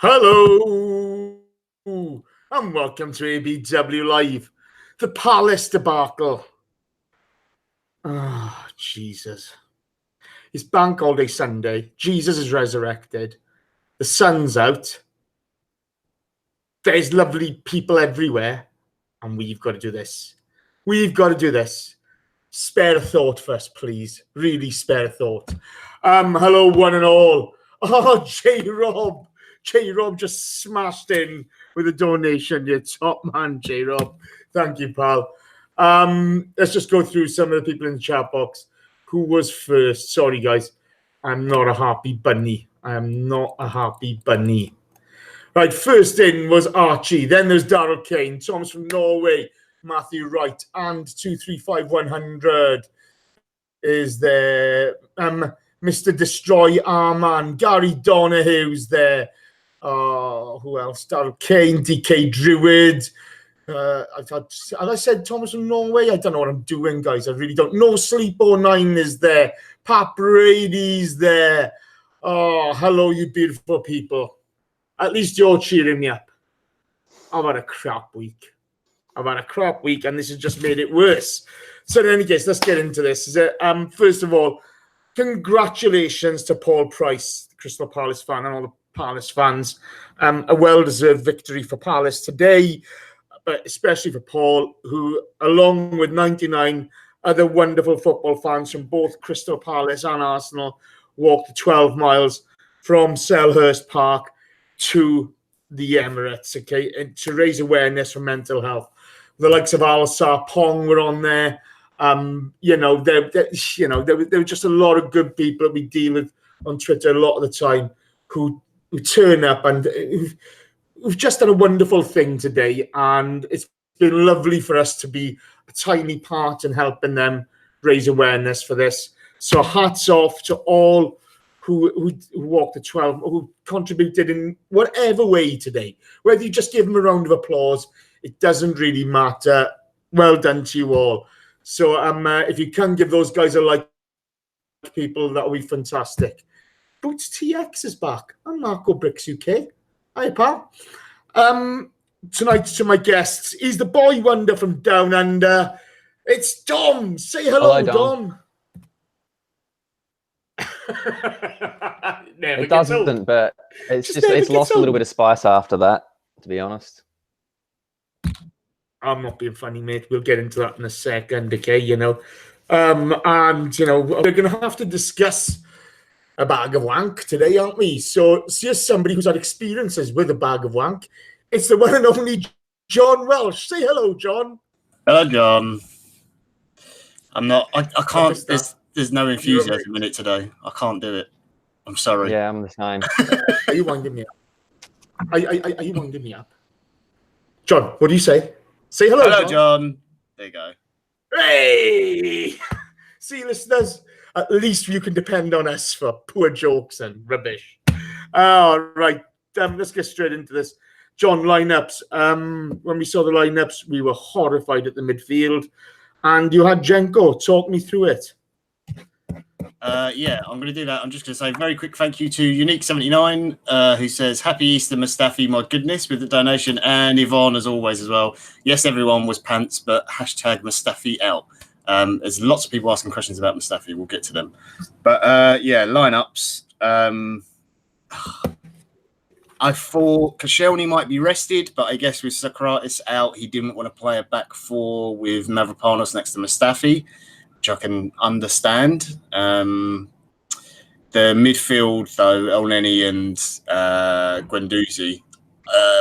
Hello, and welcome to ABW Live. The Palace debacle. Oh, Jesus. It's Bank Holiday Sunday. Jesus is resurrected. The sun's out. There's lovely people everywhere. And we've got to do this. We've got to do this. Spare a thought for us, please. Really spare a thought. Hello, one and all. Oh, J-Rob. J-Rob just smashed in with a donation. You're top man, J-Rob. Thank you, pal. Let's just go through some of the people in the chat box. Who was first? Sorry, guys. I'm not a happy bunny. I am not a happy bunny. Right, first in was Archie. Then there's Daryl Kane. Thomas from Norway. Matthew Wright. And 235100 is there. Mr. Destroy Arman. Gary Donahue's there. Who else? Daryl Kane, DK Druid. I said Thomas from Norway. I don't know what I'm doing, guys. I really don't. No Sleep 09 is there. Pap Brady's there. Oh, hello, you beautiful people. At least you're cheering me up. I've had a crap week. And this has just made it worse. So in any case, let's get into this. First of all, congratulations to Paul Price, the Crystal Palace fan, and all the Palace fans. A well-deserved victory for Palace today, but especially for Paul, who, along with 99 other wonderful football fans from both Crystal Palace and Arsenal, walked the 12 miles from Selhurst Park to the Emirates, okay, and to raise awareness for mental health. The likes of Al Sarpong were on there. There were just a lot of good people that we deal with on Twitter a lot of the time who turn up and who've just done a wonderful thing today. And it's been lovely for us to be a tiny part in helping them raise awareness for this. So hats off to all who walked the 12, who contributed in whatever way today. Whether you just give them a round of applause, it doesn't really matter. Well done to you all. So if you can give those guys a like, people, that'll be fantastic. Boots TX is back. I'm Marco Bricks UK. Hi, pal. Tonight to my guests, he's the boy wonder from down under. It's Dom. Say hello, Dom. It doesn't, but it's lost a little bit of spice after that, to be honest. I'm not being funny, mate. We'll get into that in a second, okay? We're going to have to discuss a bag of wank today, aren't we? So, here's somebody who's had experiences with a bag of wank. It's the one and only John Welsh. Say hello, John. Hello, John. I can't. There's no enthusiasm in it today. I can't do it. I'm sorry. Yeah, I'm the same. Are you winding me up? Are you winding me up? John, what do you say? Say hello, Hello, John. There you go. Hey! See, listeners, at least you can depend on us for poor jokes and rubbish. All right, let's get straight into this. John, lineups. When we saw the lineups, we were horrified at the midfield. And you had Jenko. Talk me through it. Yeah, I'm going to do that. I'm just going to say a very quick thank you to Unique79, who says, Happy Easter, Mustafi, my goodness, with the donation. And Yvonne, as always, as well. Yes, everyone was pants, but hashtag Mustafi out. There's lots of people asking questions about Mustafi. We'll get to them. But, lineups. I thought Koscielny might be rested, but I guess with Socrates out, he didn't want to play a back four with Mavropanos next to Mustafi, which I can understand. The midfield, though, Elneny and Guendouzi.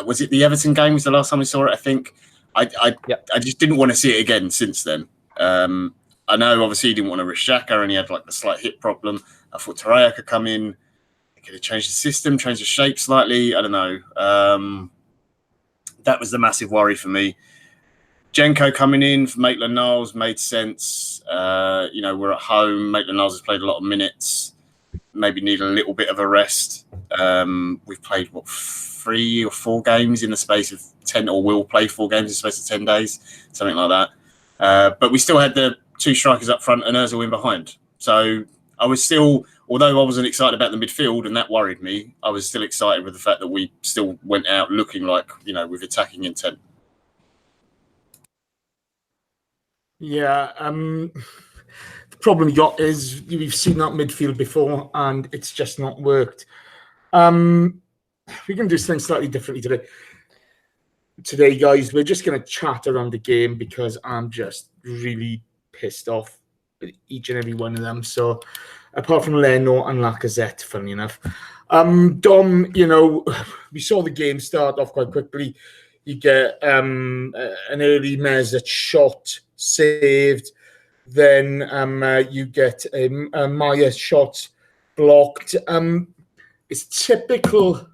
Was it the Everton game? Was the last time we saw it? I think. I just didn't want to see it again since then. I know, obviously, he didn't want to risk Xhaka, and he had like a slight hip problem. I thought Torreira could come in. He could have changed the system, changed the shape slightly. I don't know. That was the massive worry for me. Jenko coming in for Maitland-Niles made sense. We're at home. Maitland-Niles has played a lot of minutes. Maybe need a little bit of a rest. We've played, 3 or 4 games in the space of 10, or will play 4 games in the space of 10 days, something like that. But we still had the 2 strikers up front and Ozil in behind. So I was still although I wasn't excited about the midfield and that worried me, I was still excited with the fact that we still went out looking like, with attacking intent. Yeah, the problem you got is we've seen that midfield before and it's just not worked. We can do things slightly differently today. Today, guys, we're just going to chat around the game because I'm just really pissed off with each and every one of them. So, apart from Leno and Lacazette, funny enough. Dom, we saw the game start off quite quickly. You get an early Mesut shot saved. Then you get a Maya shot blocked. It's typical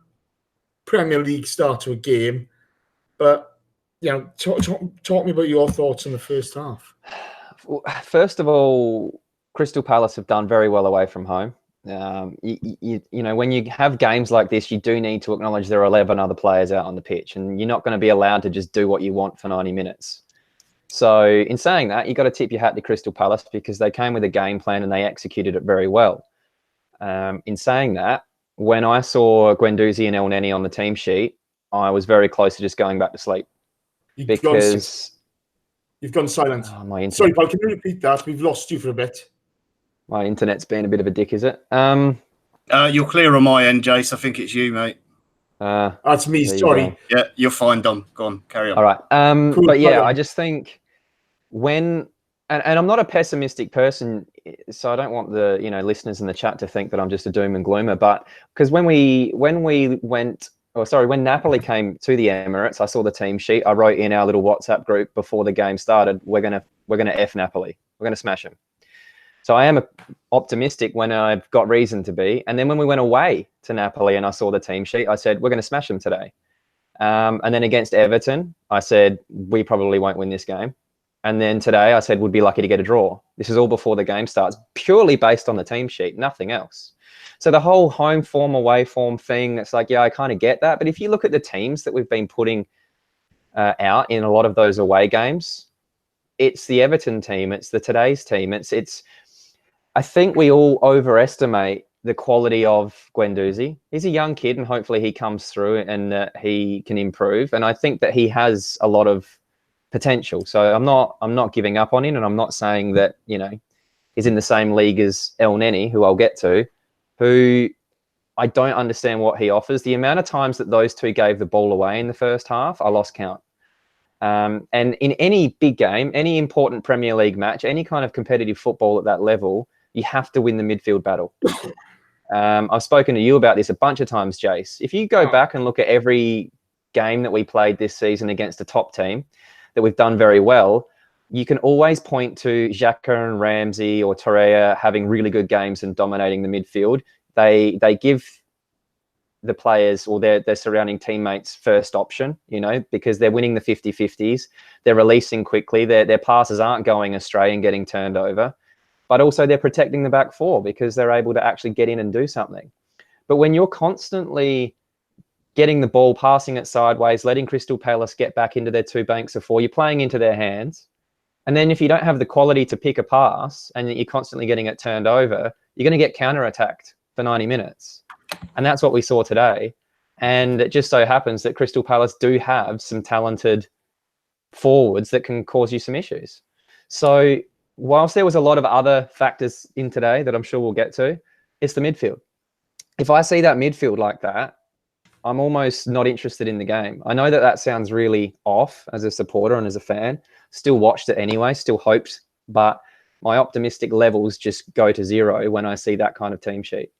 Premier League start to a game. But, talk me about your thoughts in the first half. First of all, Crystal Palace have done very well away from home. When you have games like this, you do need to acknowledge there are 11 other players out on the pitch, and you're not going to be allowed to just do what you want for 90 minutes. So in saying that, you've got to tip your hat to Crystal Palace because they came with a game plan and they executed it very well. In saying that, when I saw Guendouzi and Elneny on the team sheet, I was very close to just going back to sleep. You've gone silent. Sorry, Paul, can you repeat that? We've lost you for a bit. My internet's been a bit of a dick, is it? You're clear on my end, Jace. I think it's you, mate. That's me, sorry. Yeah, you're fine, Dom. Go on, carry on. All right. Cool, but yeah, I just think and I'm not a pessimistic person, so I don't want the listeners in the chat to think that I'm just a doom and gloomer. But because when Napoli came to the Emirates, I saw the team sheet. I wrote in our little WhatsApp group before the game started, we're gonna F Napoli. We're gonna smash them. So I am optimistic when I've got reason to be. And then when we went away to Napoli and I saw the team sheet, I said, we're going to smash them today. And then against Everton, I said, we probably won't win this game. And then today I said, we'd be lucky to get a draw. This is all before the game starts, purely based on the team sheet, nothing else. So the whole home form, away form thing, it's like, yeah, I kind of get that. But if you look at the teams that we've been putting out in a lot of those away games, it's the Everton team, it's the today's team. I think we all overestimate the quality of Guendouzi. He's a young kid and hopefully he comes through and he can improve. And I think that he has a lot of potential. So I'm not giving up on him, and I'm not saying that, he's in the same league as Elneny, who I'll get to, who I don't understand what he offers. The amount of times that those two gave the ball away in the first half, I lost count. And in any big game, any important Premier League match, any kind of competitive football at that level, you have to win the midfield battle. I've spoken to you about this a bunch of times, Jace. If you go back and look at every game that we played this season against a top team that we've done very well, you can always point to Xhaka and Ramsey or Torreira having really good games and dominating the midfield. They give the players or their surrounding teammates first option, because they're winning the 50-50s. They're releasing quickly. Their passes aren't going astray and getting turned over. But also they're protecting the back four because they're able to actually get in and do something. But when you're constantly getting the ball, passing it sideways, letting Crystal Palace get back into their two banks of four, you're playing into their hands. And then if you don't have the quality to pick a pass and you're constantly getting it turned over, you're going to get counter-attacked for 90 minutes. And that's what we saw today. And it just so happens that Crystal Palace do have some talented forwards that can cause you some issues. So whilst there was a lot of other factors in today that I'm sure we'll get to, it's the midfield. If I see that midfield like that, I'm almost not interested in the game. I know that sounds really off as a supporter and as a fan. Still watched it anyway, still hoped, but my optimistic levels just go to zero when I see that kind of team sheet.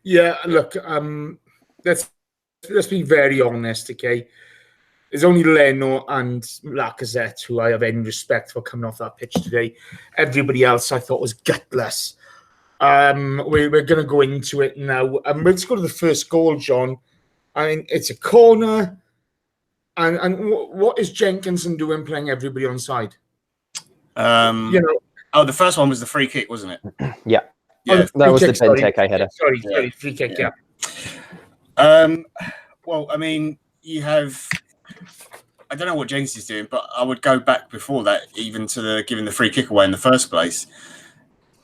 Yeah, look, let's be very honest, okay? There's only Leno and Lacazette who I have any respect for coming off that pitch today. Everybody else I thought was gutless. We're going to go into it now. Let's go to the first goal, John. I mean, it's a corner. And what is Jenkinson doing playing everybody on side? The first one was the free kick, wasn't it? Yeah. Yeah, that was the Benteke header. Sorry, free kick, yeah. Well, I mean, you have... I don't know what Jenkins is doing, but I would go back before that, even to giving the free kick away in the first place.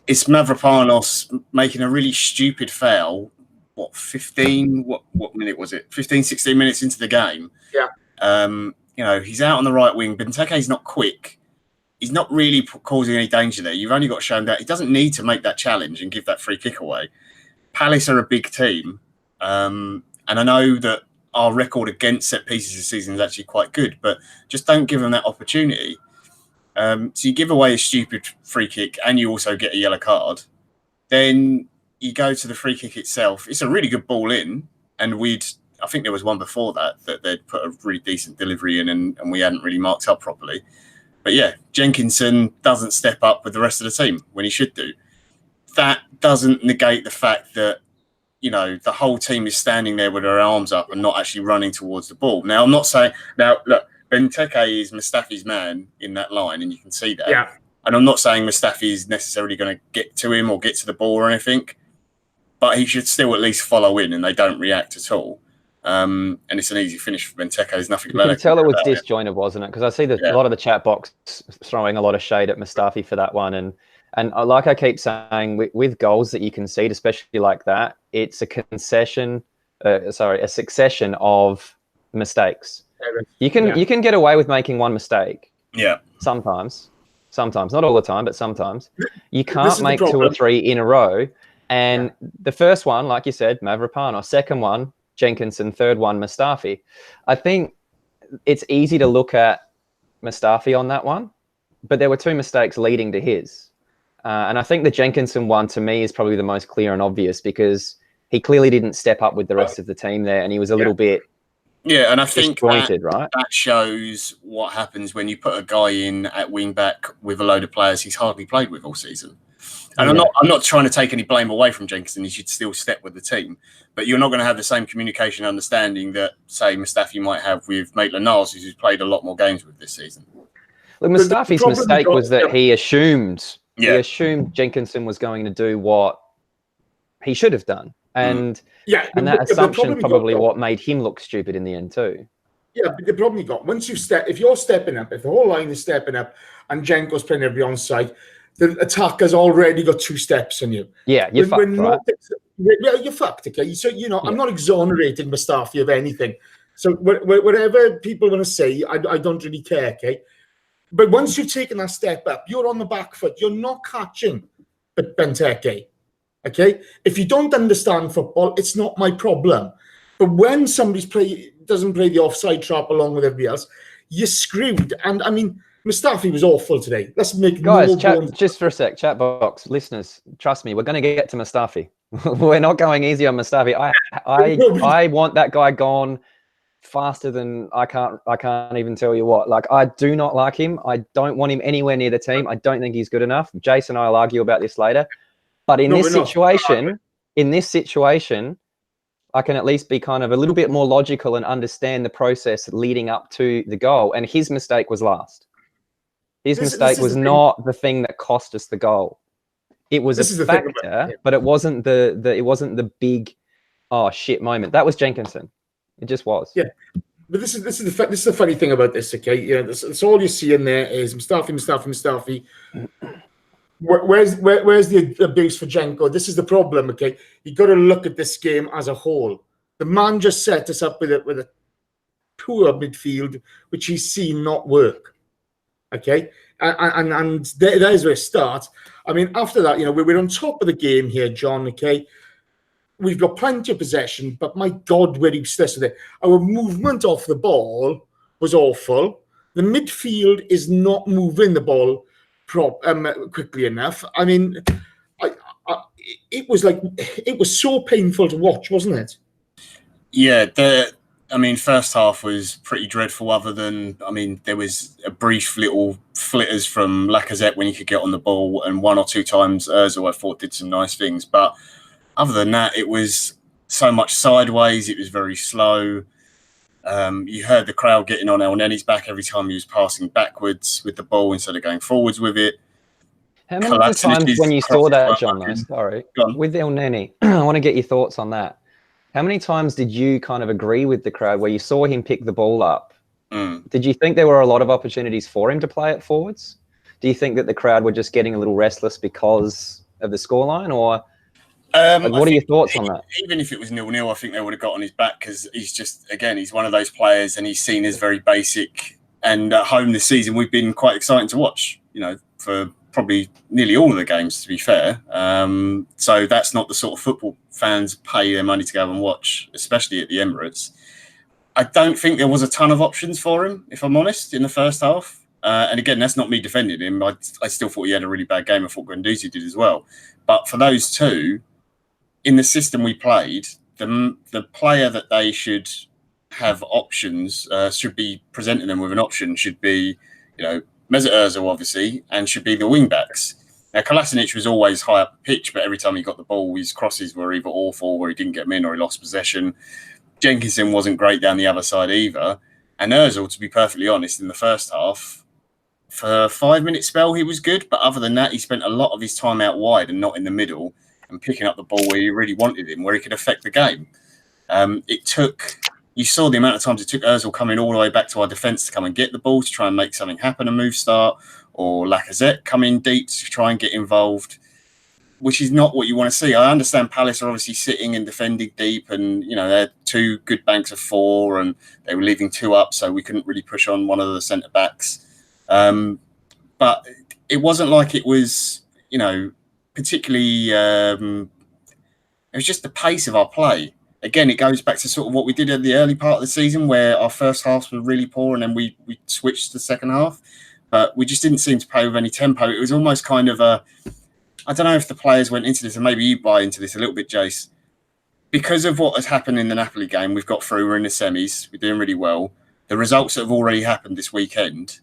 it's Mavropanos making a really stupid foul. What 15? What minute was it? 15, 16 minutes into the game. Yeah. He's out on the right wing. Benteke's not quick. He's not really causing any danger there. You've only got to show him that he doesn't need to make that challenge and give that free kick away. Palace are a big team, and I know that our record against set pieces this season is actually quite good, but just don't give them that opportunity. So you give away a stupid free kick and you also get a yellow card. Then you go to the free kick itself. It's a really good ball in, and I think there was one before that they'd put a really decent delivery in and we hadn't really marked up properly. But yeah, Jenkinson doesn't step up with the rest of the team when he should do. That doesn't negate the fact that, the whole team is standing there with their arms up and not actually running towards the ball. Now, I'm not saying... Now, look, Benteke is Mustafi's man in that line, and you can see that. Yeah. And I'm not saying Mustafi is necessarily going to get to him or get to the ball or anything, but he should still at least follow in, and they don't react at all. And it's an easy finish for Benteke. There's nothing you can tell it was disjointed, wasn't it? Because I see a lot of the chat box throwing a lot of shade at Mustafi for that one. And like I keep saying, with goals that you concede, especially like that, it's a succession of mistakes. You can get away with making one mistake. Yeah. Sometimes, not all the time, but sometimes. You can't make 2 or 3 in a row. And the first one, like you said, Mavropanos. Second one, Jenkinson. Third one, Mustafi. I think it's easy to look at Mustafi on that one, but there were 2 mistakes leading to his. And I think the Jenkinson one, to me, is probably the most clear and obvious because he clearly didn't step up with the rest of the team there, and he was a little bit and I think right? That shows what happens when you put a guy in at wing back with a load of players he's hardly played with all season. And I'm not trying to take any blame away from Jenkinson. He should still step with the team, but you're not going to have the same communication understanding that, say, Mustafi might have with Maitland-Niles, who's played a lot more games with this season. Look, Mustafi's mistake was that he assumed Jenkinson was going to do what he should have done. And that assumption probably what made him look stupid in the end too. Yeah, but the problem you got, if you're stepping up, if the whole line is stepping up and Jenko's playing every onside, the attacker's already got 2 steps on you. Yeah, you're fucked, right? You're fucked, okay? So, I'm not exonerating Mustafi of anything. So whatever people want to say, I don't really care, okay? But once you've taken that step up, you're on the back foot. You're not catching Benteke, okay? If you don't understand football, it's not my problem. But when somebody doesn't play the offside trap along with everybody else, you're screwed. And, I mean, Mustafi was awful today. Let's make just for a sec, chat box, listeners, trust me, we're going to get to Mustafi. We're not going easy on Mustafi. I want that guy gone faster than I can't even tell you what. Like, I do not like him. I don't want him anywhere near the team. I don't think he's good enough. Jason and I will argue about this later. But in this situation, I can at least be kind of a little bit more logical and understand the process leading up to the goal. And his mistake was last. His mistake was not the thing that cost us the goal. It was a factor, but it wasn't the big oh shit moment. That was Jenkinson. It just was. Yeah, but this is the funny thing about this. Okay, that's all you see in there is Mustafi. Where's the abuse for Jenko? This is the problem. Okay, you got to look at this game as a whole. The man just set us up with a poor midfield, which he's seen not work. Okay, and there's where it starts. I mean, after that, we're on top of the game here, John. Okay. We've got plenty of possession, but my God, we're useless with it. Our movement off the ball was awful. The midfield is not moving the ball quickly enough. I mean, it was so painful to watch, wasn't it? Yeah, first half was pretty dreadful. Other than, there was a brief little flitters from Lacazette when he could get on the ball, and 1 or 2 times Ozil, I thought, did some nice things, but. Other than that, it was so much sideways. It was very slow. You heard the crowd getting on Elneny's back every time he was passing backwards with the ball instead of going forwards with it. How many times when you saw that, John, with Elneny, I want to get your thoughts on that. How many times did you kind of agree with the crowd where you saw him pick the ball up? Did you think there were a lot of opportunities for him to play it forwards? Do you think that the crowd were just getting a little restless because of the scoreline, or what are your thoughts on that? Even if it was 0-0, I think they would have got on his back because he's one of those players, and he's seen as very basic. And at home this season, we've been quite exciting to watch. For probably nearly all of the games, to be fair. So that's not the sort of football fans pay their money to go and watch, especially at the Emirates. I don't think there was a ton of options for him, if I'm honest, in the first half. And again, that's not me defending him. I still thought he had a really bad game. I thought Guendouzi did as well. But for those two, in the system we played, the player that they should have options, should be presenting them with an option, should be, Mesut Ozil, obviously, and should be the wing-backs. Now, Kolasinac was always high up the pitch, but every time he got the ball, his crosses were either awful, or he didn't get them in, or he lost possession. Jenkinson wasn't great down the other side either. And Ozil, to be perfectly honest, in the first half, for a 5-minute spell, he was good. But other than that, he spent a lot of his time out wide and not in the middle and picking up the ball where you really wanted him, where he could affect the game. You saw the amount of times it took Ozil coming all the way back to our defence to come and get the ball, to try and make something happen, a move start, or Lacazette coming deep to try and get involved, which is not what you want to see. I understand Palace are obviously sitting and defending deep, and they had 2 good banks of 4, and they were leaving 2 up, so we couldn't really push on one of the centre backs. But it wasn't like it was, particularly. It was just the pace of our play. Again, it goes back to sort of what we did at the early part of the season, where our first halves were really poor, and then we switched to the second half. But we just didn't seem to play with any tempo. It was almost kind of I don't know if the players went into this, and maybe you buy into this a little bit, Jace. Because of what has happened in the Napoli game, we've got through, we're in the semis, we're doing really well. The results that have already happened this weekend,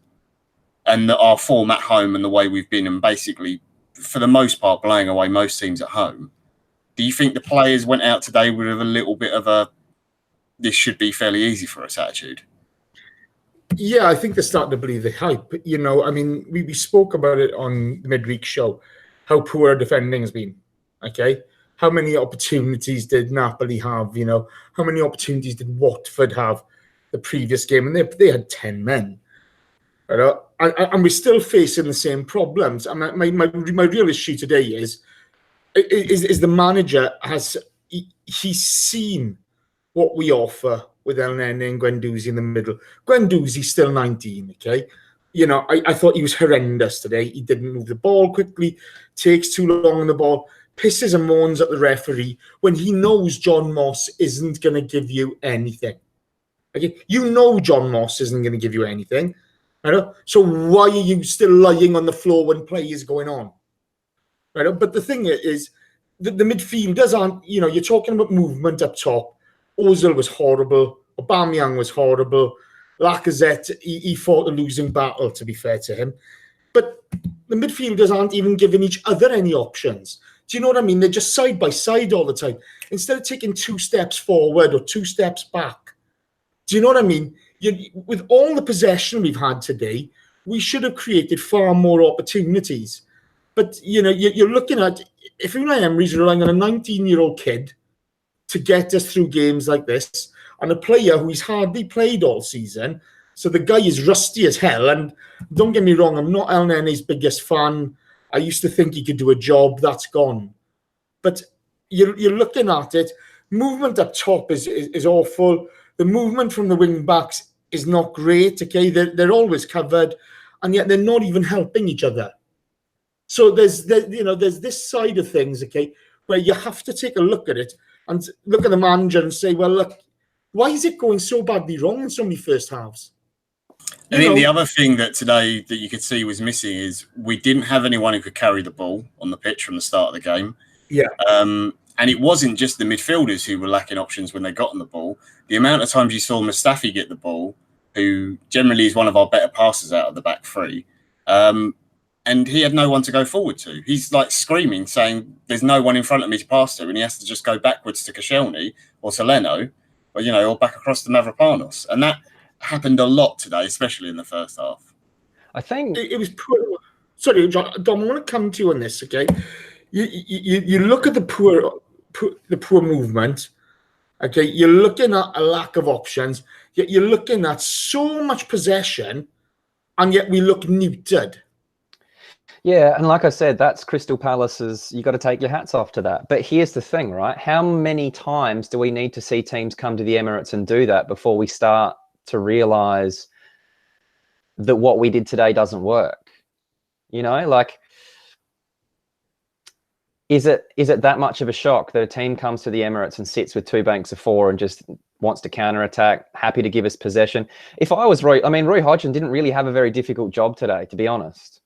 and our form at home and the way we've been, and basically, for the most part, blowing away most teams at home. Do you think the players went out today with a little bit of this should be fairly easy for us attitude? Yeah, I think they're starting to believe the hype. We spoke about it on the midweek show, how poor our defending has been. Okay, how many opportunities did Napoli have? How many opportunities did Watford have the previous game? And they had 10 men. And we're still facing the same problems. And my real issue today is the manager he's seen what we offer with Elneny and Guendouzi in the middle. Guendouzi's still 19, okay? I thought he was horrendous today. He didn't move the ball quickly, takes too long on the ball, pisses and moans at the referee when he knows John Moss isn't going to give you anything. Okay? John Moss isn't going to give you anything. So why are you still lying on the floor when play is going on? Right? But the thing is, the midfielders aren't, you're talking about movement up top. Ozil was horrible. Aubameyang was horrible. Lacazette, he fought a losing battle, to be fair to him. But the midfielders aren't even giving each other any options. Do you know what I mean? They're just side by side all the time. Instead of taking 2 steps forward or 2 steps back. Do you know what I mean? With all the possession we've had today, we should have created far more opportunities. But, you're looking at, if Unai Emery's relying on a 19-year-old kid to get us through games like this, and a player who he's hardly played all season, so the guy is rusty as hell. And don't get me wrong, I'm not Elneny's biggest fan. I used to think he could do a job. That's gone. But you're looking at it. Movement up top is awful. The movement from the wing backs is not great. Okay, they're always covered, and yet they're not even helping each other. So there's this side of things, okay, where you have to take a look at it and look at the manager and say, well, look, why is it going so badly wrong in so many first halves? I think the other thing that today that you could see was missing is we didn't have anyone who could carry the ball on the pitch from the start of the game. Yeah. And it wasn't just the midfielders who were lacking options when they got on the ball. The amount of times you saw Mustafi get the ball, who generally is one of our better passers out of the back three, and he had no one to go forward to. He's like screaming, saying, there's no one in front of me to pass to, and he has to just go backwards to Koscielny or to Leno, or back across to Mavropanos. And that happened a lot today, especially in the first half. I think it was poor. Sorry, John, Dom, I want to come to you on this, okay? You look at the poor movement, okay? You're looking at a lack of options, yet you're looking at so much possession, and yet we look neutered. Yeah, and like I said, that's Crystal Palace's, you got to take your hats off to that. But here's the thing, right? How many times do we need to see teams come to the Emirates and do that before we start to realise that what we did today doesn't work? You know, like, is it that much of a shock that a team comes to the Emirates and sits with 2 banks of 4 and just wants to counter-attack, happy to give us possession? If I was Roy Hodgson didn't really have a very difficult job today, to be honest.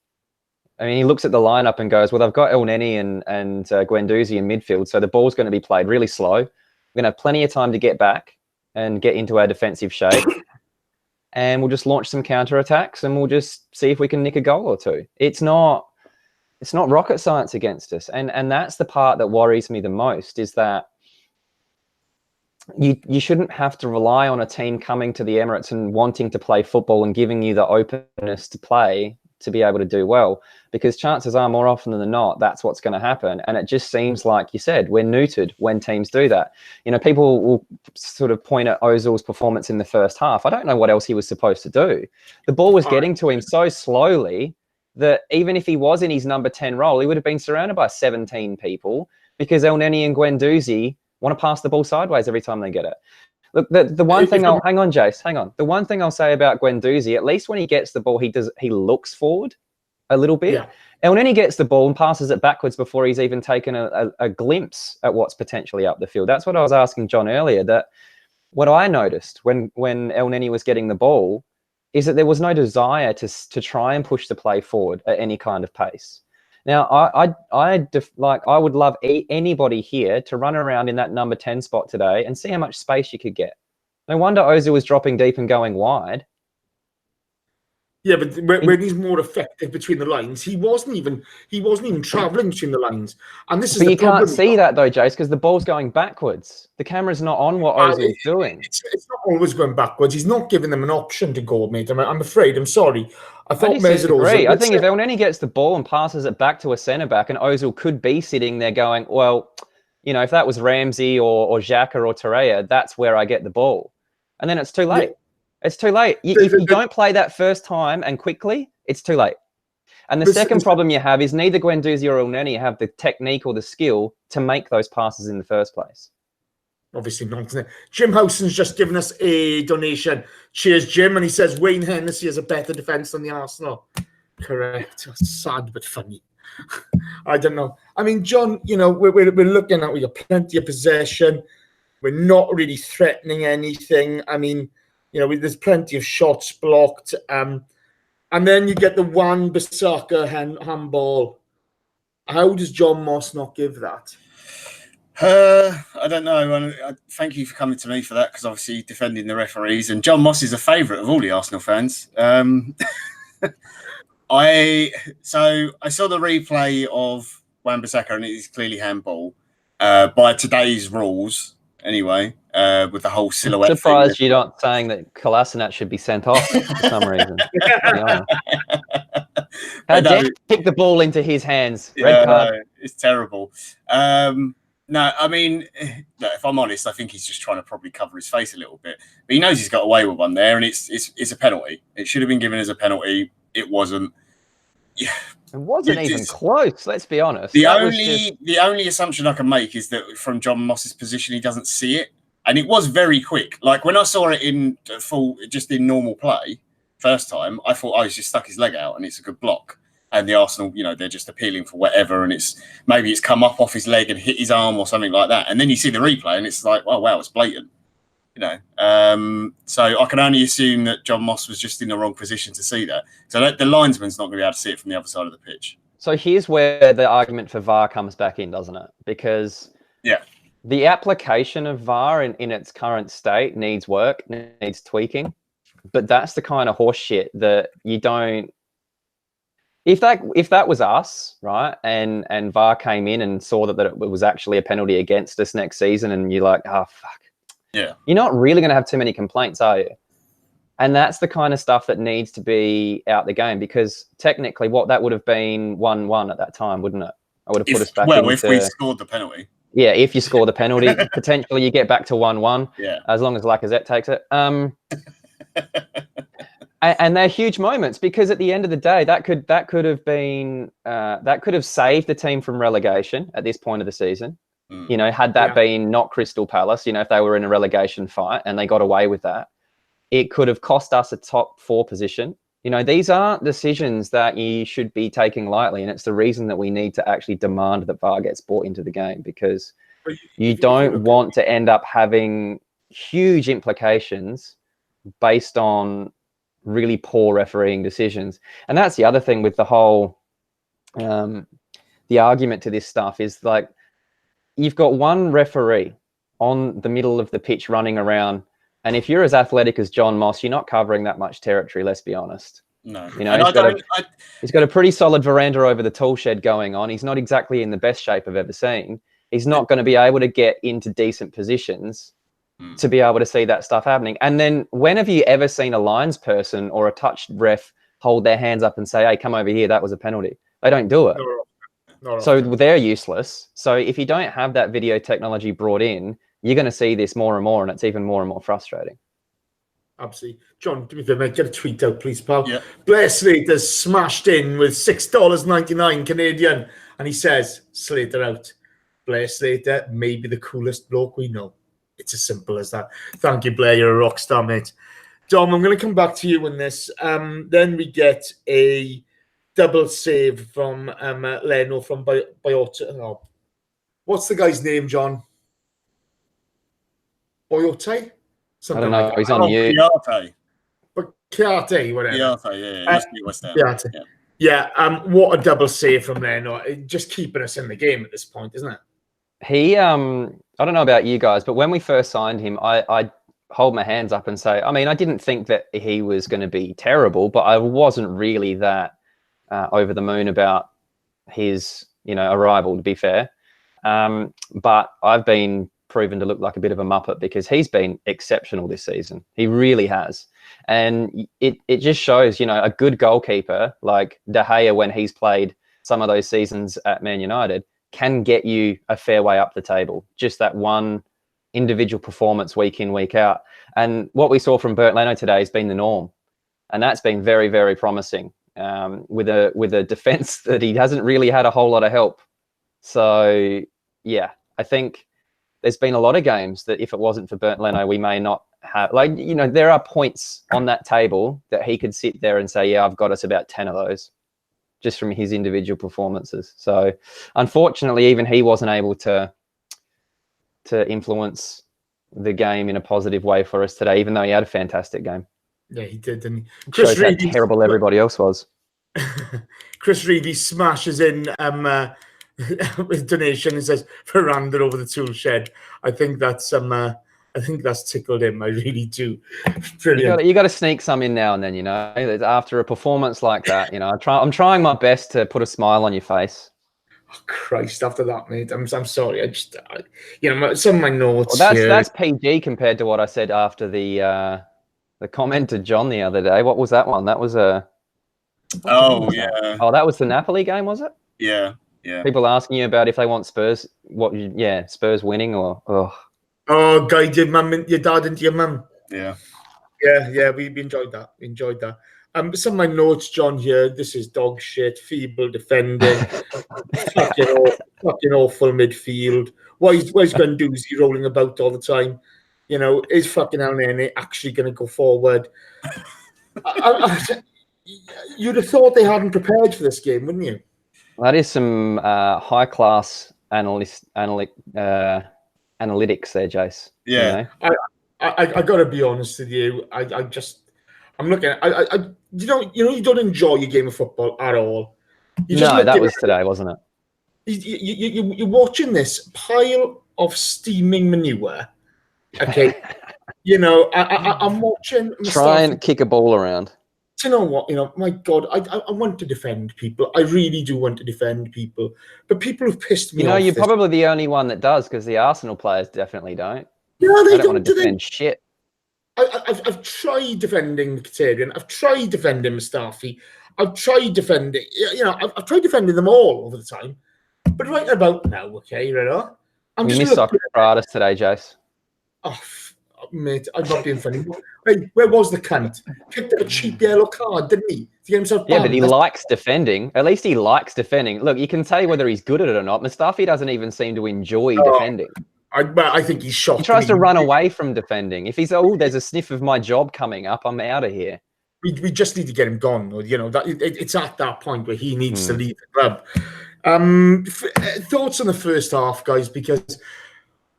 I mean, he looks at the lineup and goes, well, I've got Elneny and Guendouzi in midfield, so the ball's going to be played really slow. We're going to have plenty of time to get back and get into our defensive shape. And we'll just launch some counter-attacks and we'll just see if we can nick a goal or two. It's not rocket science against us. And that's the part that worries me the most, is that you shouldn't have to rely on a team coming to the Emirates and wanting to play football and giving you the openness to play to be able to do well, because chances are more often than not, that's what's going to happen. And it just seems like you said, we're neutered when teams do that. You know, people will sort of point at Ozil's performance in the first half. I don't know what else he was supposed to do. The ball was getting to him so slowly that even if he was in his number 10 role, he would have been surrounded by 17 people, because Elneny and Guendouzi want to pass the ball sideways every time they get it. Look, the one thing hang on, Jace, hang on. The one thing I'll say about Guendouzi, at least when he gets the ball, he looks forward a little bit. Yeah. And then he gets the ball and passes it backwards before he's even taken a glimpse at what's potentially up the field. That's what I was asking John earlier, that what I noticed when Elneny was getting the ball is that there was no desire to try and push the play forward at any kind of pace. Now, I would love anybody here to run around in that number 10 spot today and see how much space you could get. No wonder Ozil was dropping deep and going wide. Yeah, but when he's more effective between the lines, he wasn't even travelling between the lines. And this is but you can't see that though, Jace, because the ball's going backwards. The camera's not on what Ozil's doing. It's not always going backwards. He's not giving them an option to go, mate. I'm afraid. I'm sorry. I think if Elneny gets the ball and passes it back to a centre-back, and Ozil could be sitting there going, well, you know, if that was Ramsey or Xhaka or Torreira, that's where I get the ball. And then it's too late. Yeah. It's too late. If you don't play that first time and quickly, it's too late. And the second problem you have is neither Guendouzi or Elneny have the technique or the skill to make those passes in the first place. Obviously not. Jim Howson's just given us a donation. Cheers, Jim. And he says Wayne Hennessy has a better defence than the Arsenal. Correct. Sad but funny. I don't know. I mean, John, you know, we're looking at, we got plenty of possession. We're not really threatening anything. I mean, you know, there's plenty of shots blocked. And then you get the Wan-Bissaka handball. How does John Moss not give that? I don't know. Thank you for coming to me for that, because obviously defending the referees. And John Moss is a favourite of all the Arsenal fans. I saw the replay of Wan-Bissaka, and it is clearly handball by today's rules. Anyway, with the whole silhouette. I'm surprised you're not saying that Kolasinac should be sent off for some reason. How dare you kick the ball into his hands? Red card. No, it's terrible. No, I mean, if I'm honest, I think he's just trying to probably cover his face a little bit. But he knows he's got away with one there, and it's a penalty. It should have been given as a penalty. It wasn't. Yeah. It wasn't even close, let's be honest. The only assumption I can make is that from John Moss's position, he doesn't see it. And it was very quick. Like when I saw it in full, just in normal play, first time, I thought, he's just stuck his leg out and it's a good block. And the Arsenal, you know, they're just appealing for whatever. And maybe it's come up off his leg and hit his arm or something like that. And then you see the replay and it's like, oh, wow, it's blatant. You know, so I can only assume that John Moss was just in the wrong position to see that. So the linesman's not going to be able to see it from the other side of the pitch. So here's where the argument for VAR comes back in, doesn't it? Because the application of VAR in its current state needs work, needs tweaking. But that's the kind of horse shit that you don't. If that was us, right, and VAR came in and saw that it was actually a penalty against us next season, and you're like, oh fuck. Yeah, you're not really going to have too many complaints, are you? And that's the kind of stuff that needs to be out the game, because technically what that would have been 1-1 at that time, wouldn't it? I would have put us back into... if we scored the penalty. Yeah, if you score the penalty, potentially you get back to 1-1, yeah, as long as Lacazette takes it. And And they're huge moments because at the end of the day, that could have saved the team from relegation at this point of the season. You know, had that been not Crystal Palace, you know, if they were in a relegation fight and they got away with that, it could have cost us a top 4 position. You know, these aren't decisions that you should be taking lightly, and it's the reason that we need to actually demand that VAR gets brought into the game, because you don't want to end up having huge implications based on really poor refereeing decisions. And that's the other thing with the whole, the argument to this stuff is like, you've got one referee on the middle of the pitch running around, and if you're as athletic as John Moss, you're not covering that much territory, let's be honest. No. You know, he's got a pretty solid veranda over the tool shed going on. He's not exactly in the best shape I've ever seen. He's not going to be able to get into decent positions to be able to see that stuff happening. And then when have you ever seen a lines person or a touch ref hold their hands up and say, hey, come over here, that was a penalty? They don't do it. So they're useless. So if you don't have that video technology brought in, you're going to see this more and more, and it's even more and more frustrating. Absolutely. John, do me a favor, mate. Get a tweet out, please, pal. Yeah. Blair Slater's smashed in with $6.99 Canadian, and he says, Slater out. Blair Slater may be the coolest bloke we know. It's as simple as that. Thank you, Blair. You're a rock star, mate. Dom, I'm going to come back to you on this. Then we get a double save from Leno from Boyota. Oh. What's the guy's name, John? Boyote? I don't know. He's on you. Chiarte, whatever. Chiarte, yeah. Must be West Ham. Chiarte. Yeah. What a double save from Leno. Just keeping us in the game at this point, isn't it? He, I don't know about you guys, but when we first signed him, I hold my hands up and say, I mean, I didn't think that he was going to be terrible, but I wasn't really that over the moon about his, you know, arrival, to be fair. But I've been proven to look like a bit of a muppet because he's been exceptional this season. He really has. And it just shows, you know, a good goalkeeper like De Gea, when he's played some of those seasons at Man United, can get you a fair way up the table. Just that one individual performance week in, week out. And what we saw from Bernd Leno today has been the norm. And that's been very, very promising with a defense that he hasn't really had a whole lot of help. So, yeah, I think there's been a lot of games that if it wasn't for Bernd Leno, we may not have, like, you know, there are points on that table that he could sit there and say, yeah, I've got us about 10 of those just from his individual performances. So unfortunately, even he wasn't able to influence the game in a positive way for us today, even though he had a fantastic game. Yeah, he did. And Chris Reed, how terrible everybody else was. Chris Reed, he smashes in with donation and says veranda over the tool shed. I think that's tickled him. I really do. Brilliant. You got to sneak some in now and then, you know. After a performance like that, you know, I'm trying my best to put a smile on your face. Oh, Christ! After that, mate, I'm sorry. You know, some of my notes. Well, that's PG compared to what I said after the comment to John the other day. What was that one? That was a. Oh yeah. Oh, that was the Napoli game, was it? Yeah. Yeah. People asking you about if they want Spurs. Spurs winning or. Oh, guide your mum, your dad into your mum. Yeah. Yeah. We enjoyed that. Some of my notes, John, here. This is dog shit. Feeble defending. fucking awful midfield. Why is Guendouzi rolling about all the time? You know, is fucking Elneny actually going to go forward? You'd have thought they hadn't prepared for this game, wouldn't you? That is some high-class analytics there, Jace. Yeah. You know? I got to be honest with you. I'm looking at you don't enjoy your game of football at all. That was today, wasn't it? You're watching this pile of steaming manure. Okay. You know, I'm watching. Try and kick a ball around. Do you know what? You know, my God, I want to defend people. I really do want to defend people. But people have pissed me off. You know, you're probably the only one that does, because the Arsenal players definitely don't. No, they don't want to defend shit. I've tried defending Mkhitaryan. I've tried defending Mustafi. I've tried defending. You know, I've tried defending them all over the time. But right about now, okay, right? I'm just missed Socrates today, Jace. Oh, mate, I'm not being funny. Hey, where was the cunt? Picked up a cheap yellow card, didn't he? To get himself Yeah, banned. but he likes defending. At least he likes defending. Look, you can tell whether he's good at it or not. Mustafi doesn't even seem to enjoy defending. I think he's shocked. He tries to run away from defending. If he's, there's a sniff of my job coming up, I'm out of here. We just need to get him gone. You know, that it's at that point where he needs to leave the club. Thoughts on the first half, guys, because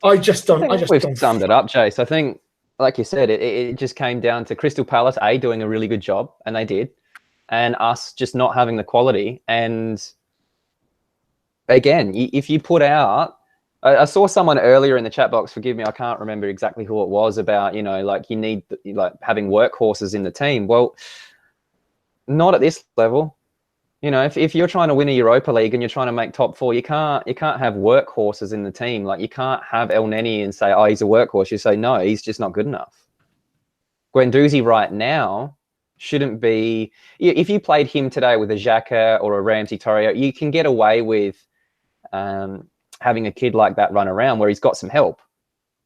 I just don't. We've summed it up, Jace. I think, like you said, it just came down to Crystal Palace doing a really good job, and they did, and us just not having the quality. And again, if you put out, I saw someone earlier in the chat box. Forgive me, I can't remember exactly who it was about. You know, like you need like having workhorses in the team. Well, not at this level. You know, if you're trying to win a Europa League and you're trying to make top four, you can't have workhorses in the team. Like you can't have Elneny and say, oh, he's a workhorse. You say, no, he's just not good enough. Guendouzi right now shouldn't be. If you played him today with a Xhaka or a Ramsey, you can get away with having a kid like that run around where he's got some help.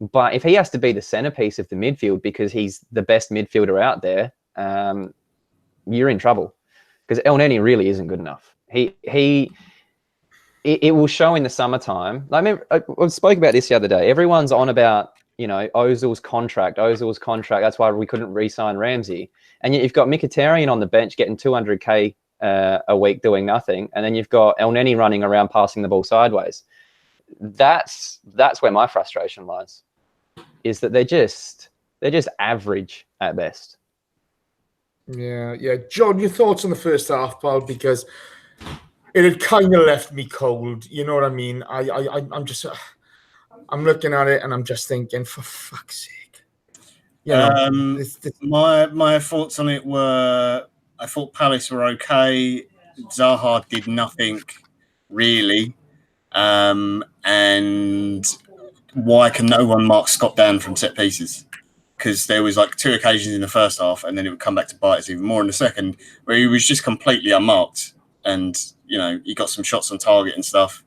But if he has to be the centerpiece of the midfield because he's the best midfielder out there, you're in trouble. Because Elneny really isn't good enough. It will show in the summertime. I remember I spoke about this the other day. Everyone's on about, you know, Ozil's contract. That's why we couldn't re-sign Ramsey. And yet you've got Mkhitaryan on the bench getting 200k a week doing nothing, and then you've got Elneny running around passing the ball sideways. That's where my frustration lies. Is that they're just average at best. Yeah. John, your thoughts on the first half, pal? Because it had kind of left me cold. You know what I mean? I'm looking at it and I'm just thinking, for fuck's sake. You know, my thoughts on it were, I thought Palace were okay. Zaha did nothing really, and why can no one mark Scott down from set pieces? Because there was like 2 occasions in the first half, and then it would come back to bite us even more in the second, where he was just completely unmarked. And, you know, he got some shots on target and stuff,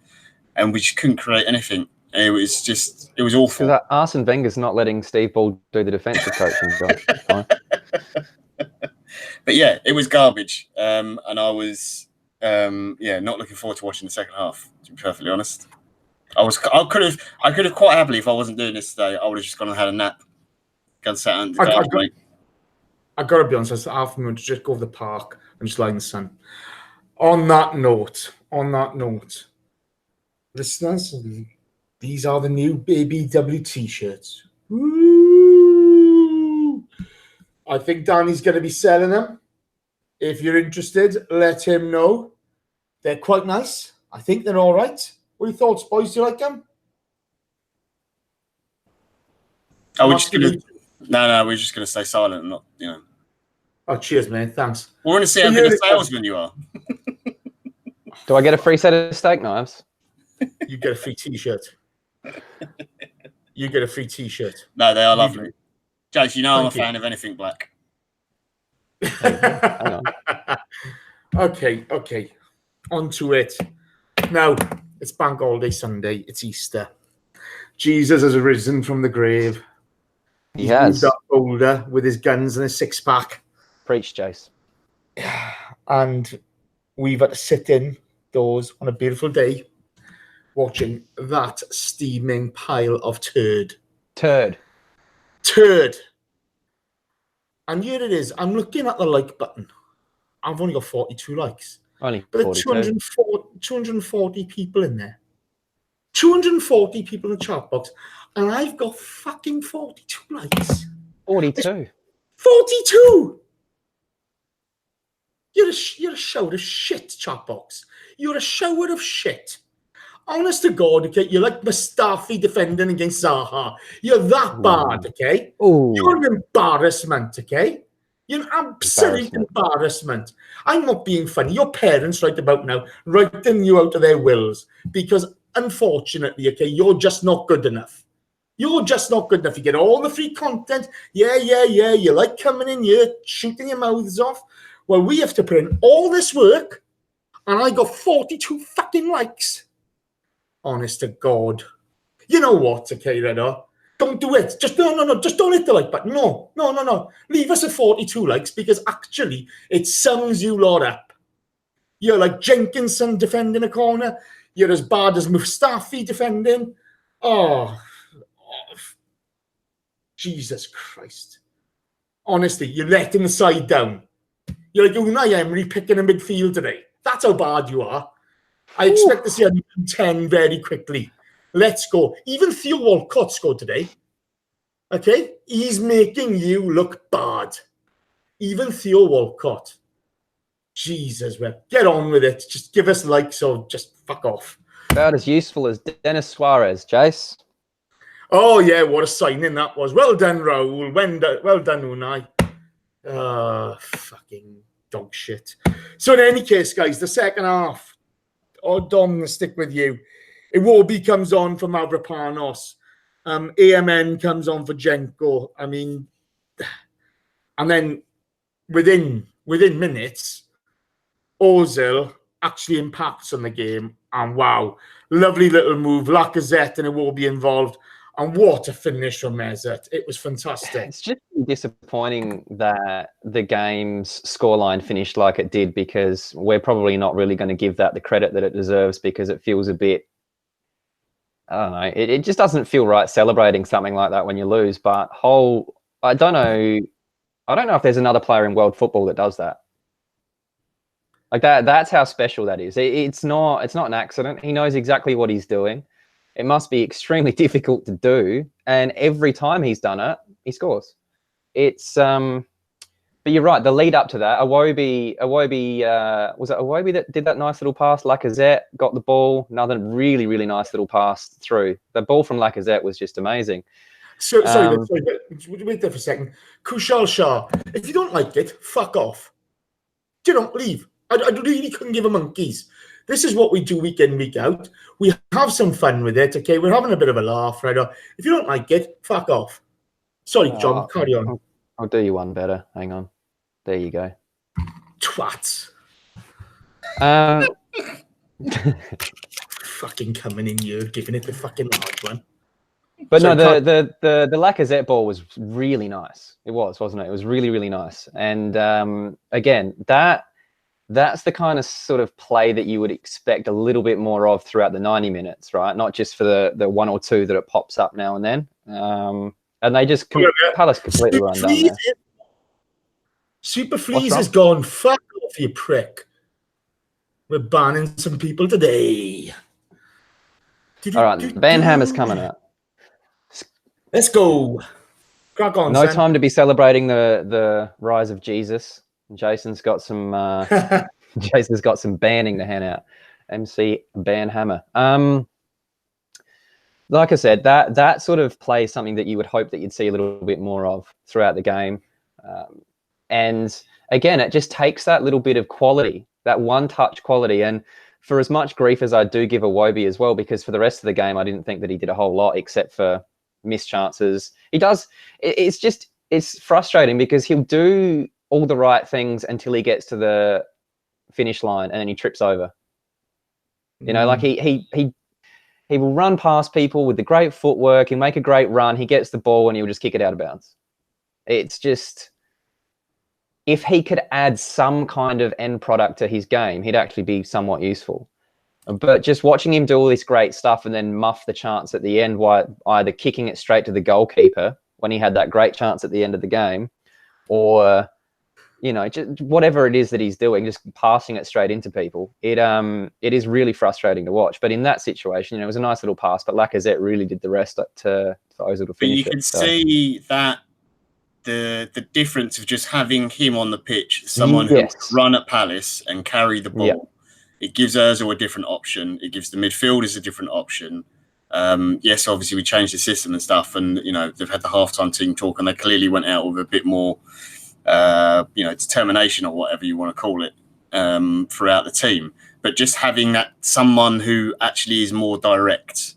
and we just couldn't create anything. It was awful. Because Arsene Wenger's not letting Steve Ball do the defensive coaching job. But yeah, it was garbage. And I was, not looking forward to watching the second half, to be perfectly honest. I could have quite happily, if I wasn't doing this today, I would have just gone and had a nap. I got to be honest, half a minute to just go to the park and just lie in the sun. On that note, listeners, these are the new Baby W t-shirts. Woo! I think Danny's going to be selling them. If you're interested, let him know. They're quite nice. I think they're all right. What are your thoughts, boys? Do you like them? No, we're just going to stay silent and not, you know. Oh, cheers, man. Thanks. We want to see how good a salesman you are. Do I get a free set of steak knives? You get a free t-shirt. You get a free t-shirt. No, they are lovely. Jace, you know I'm a fan of anything black. Hang on. Okay. On to it. Now, it's Bank Holiday Sunday. It's Easter. Jesus has arisen from the grave. He has. Moved up older with his guns and his six-pack. Preach, Jace. And we've had to sit indoors on a beautiful day watching that steaming pile of turd. Turd. And here it is. I'm looking at the like button. I've only got 42 likes. Only but 42. 240 people in there. 240 people in the chat box. And I've got fucking 42 likes. 42. 42! You're a shower of shit, chat box. You're a shower of shit. Honest to God, okay? You're like Mustafi defending against Zaha. You're that bad, okay? Ooh. You're an embarrassment, okay? You're an absolute embarrassment. I'm not being funny. Your parents, right about now, writing you out of their wills because, unfortunately, okay, you're just not good enough. You're just not good enough. You get all the free content. Yeah. You like coming in here, shooting your mouths off. Well, we have to put in all this work, and I got 42 fucking likes. Honest to God. You know what, okay, Redder? Don't do it. Just no. Just don't hit the like button. No. Leave us at 42 likes because actually it sums you lot up. You're like Jenkinson defending a corner. You're as bad as Mustafi defending. Oh, Jesus Christ. Honestly, you're letting the side down. You're like Unai Emery picking a midfield today. That's how bad you are. I expect to see a 10 very quickly. Let's go. Even Theo Walcott scored today. Okay? He's making you look bad. Even Theo Walcott. Jesus, man. Get on with it. Just give us likes or just fuck off. About as useful as Dennis Suarez, Jace. Oh, yeah. What a signing that was. Well done, Raul. Well done, Unai. Fucking dog shit. So in any case, guys, the second half. Oh, Dom, I'll stick with you. Iwobi comes on for Mavropanos. AMN comes on for Jenko. I mean, and then within minutes, Ozil actually impacts on the game. And wow, lovely little move. Lacazette and Iwobi involved. And what a finish from Mesut. It was fantastic. It's just disappointing that the game's scoreline finished like it did, because we're probably not really going to give that the credit that it deserves, because it feels a bit, I don't know, it just doesn't feel right celebrating something like that when you lose. But I don't know if there's another player in world football that does that. Like that's how special that is. It's not an accident. He knows exactly what he's doing. It must be extremely difficult to do, and every time he's done it, he scores. It's but you're right. The lead up to that, Iwobi was it Iwobi that did that nice little pass? Lacazette got the ball, another really, really nice little pass through. The ball from Lacazette was just amazing. Sorry, wait there for a second. Kushal Shah, if you don't like it, fuck off. Leave. I really couldn't give a monkeys. This is what we do week in, week out. We have some fun with it, okay? We're having a bit of a laugh, right? If you don't like it, fuck off. Sorry, John, carry on. I'll do you one better. Hang on. There you go. Twats. Fucking coming in here, giving it the fucking hard one. But so no, the Lacazette ball was really nice. It was, wasn't it? It was really, really nice. And again, that's the kind of sort of play that you would expect a little bit more of throughout the 90 minutes, right? Not just for the one or two that it pops up now and then. And they just Palace completely run down there. Super Freeze has gone. Fuck off, you prick. We're banning some people today. All right, Ben Hammer's coming up. Let's go. Crack on, No son. time to be celebrating the rise of Jesus. Jason's got some banning to hand out. MC Ban Hammer. Like I said, that sort of play is something that you would hope that you'd see a little bit more of throughout the game. And again, it just takes that little bit of quality, that one-touch quality. And for as much grief as I do give Iwobi as well, because for the rest of the game, I didn't think that he did a whole lot except for missed chances. He does. It's frustrating because he'll do all the right things until he gets to the finish line and then he trips over. You know, like he will run past people with the great footwork. He'll make a great run. He gets the ball and he'll just kick it out of bounds. It's just, if he could add some kind of end product to his game, he'd actually be somewhat useful. But just watching him do all this great stuff and then muff the chance at the end, while either kicking it straight to the goalkeeper when he had that great chance at the end of the game, or, you know, just whatever it is that he's doing, just passing it straight into people. It is really frustrating to watch. But in that situation, you know, it was a nice little pass, but Lacazette really did the rest for Ozil to finish it. You can see that the difference of just having him on the pitch, someone who can run at Palace and carry the ball. Yep. It gives Ozil a different option. It gives the midfielders a different option. Yes, obviously we changed the system and stuff, and you know they've had the halftime team talk, and they clearly went out with a bit more, determination or whatever you want to call it, throughout the team. But just having that someone who actually is more direct,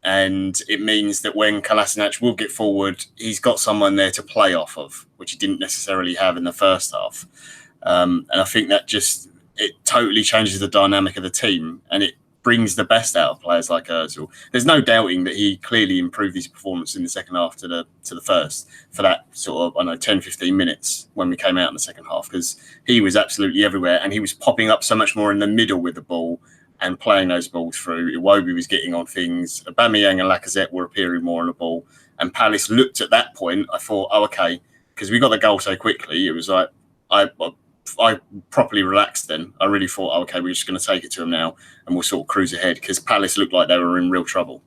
and it means that when Kolasinac will get forward, he's got someone there to play off of, which he didn't necessarily have in the first half. And I think that it totally changes the dynamic of the team, and it brings the best out of players like Ozil. There's no doubting that he clearly improved his performance in the second half to the first for that sort of, I don't know, 10, 15 minutes when we came out in the second half, because he was absolutely everywhere and he was popping up so much more in the middle with the ball and playing those balls through. Iwobi was getting on things. Aubameyang and Lacazette were appearing more on the ball. And Palace looked at that point, I thought, oh, okay, because we got the goal so quickly, it was like, I properly relaxed then. I really thought, oh, okay, we're just going to take it to them now and we'll sort of cruise ahead, because Palace looked like they were in real trouble.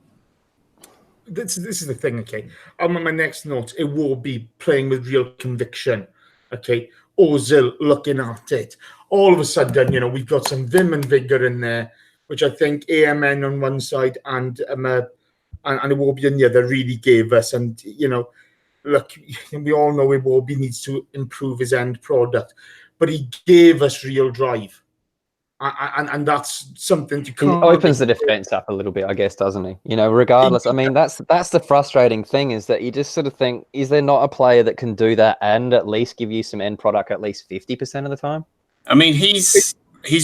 This is the thing, okay? On my next note, it will be playing with real conviction, okay? Ozil looking at it. All of a sudden, we've got some vim and vigour in there, which I think AMN on one side and Iwobi on the other really gave us. And, look, we all know Iwobi needs to improve his end product, but he gave us real drive. And that's something to come. He opens the defence up a little bit, I guess, doesn't he? Regardless. I mean, that's the frustrating thing, is that you just sort of think, is there not a player that can do that and at least give you some end product at least 50% of the time? I mean, his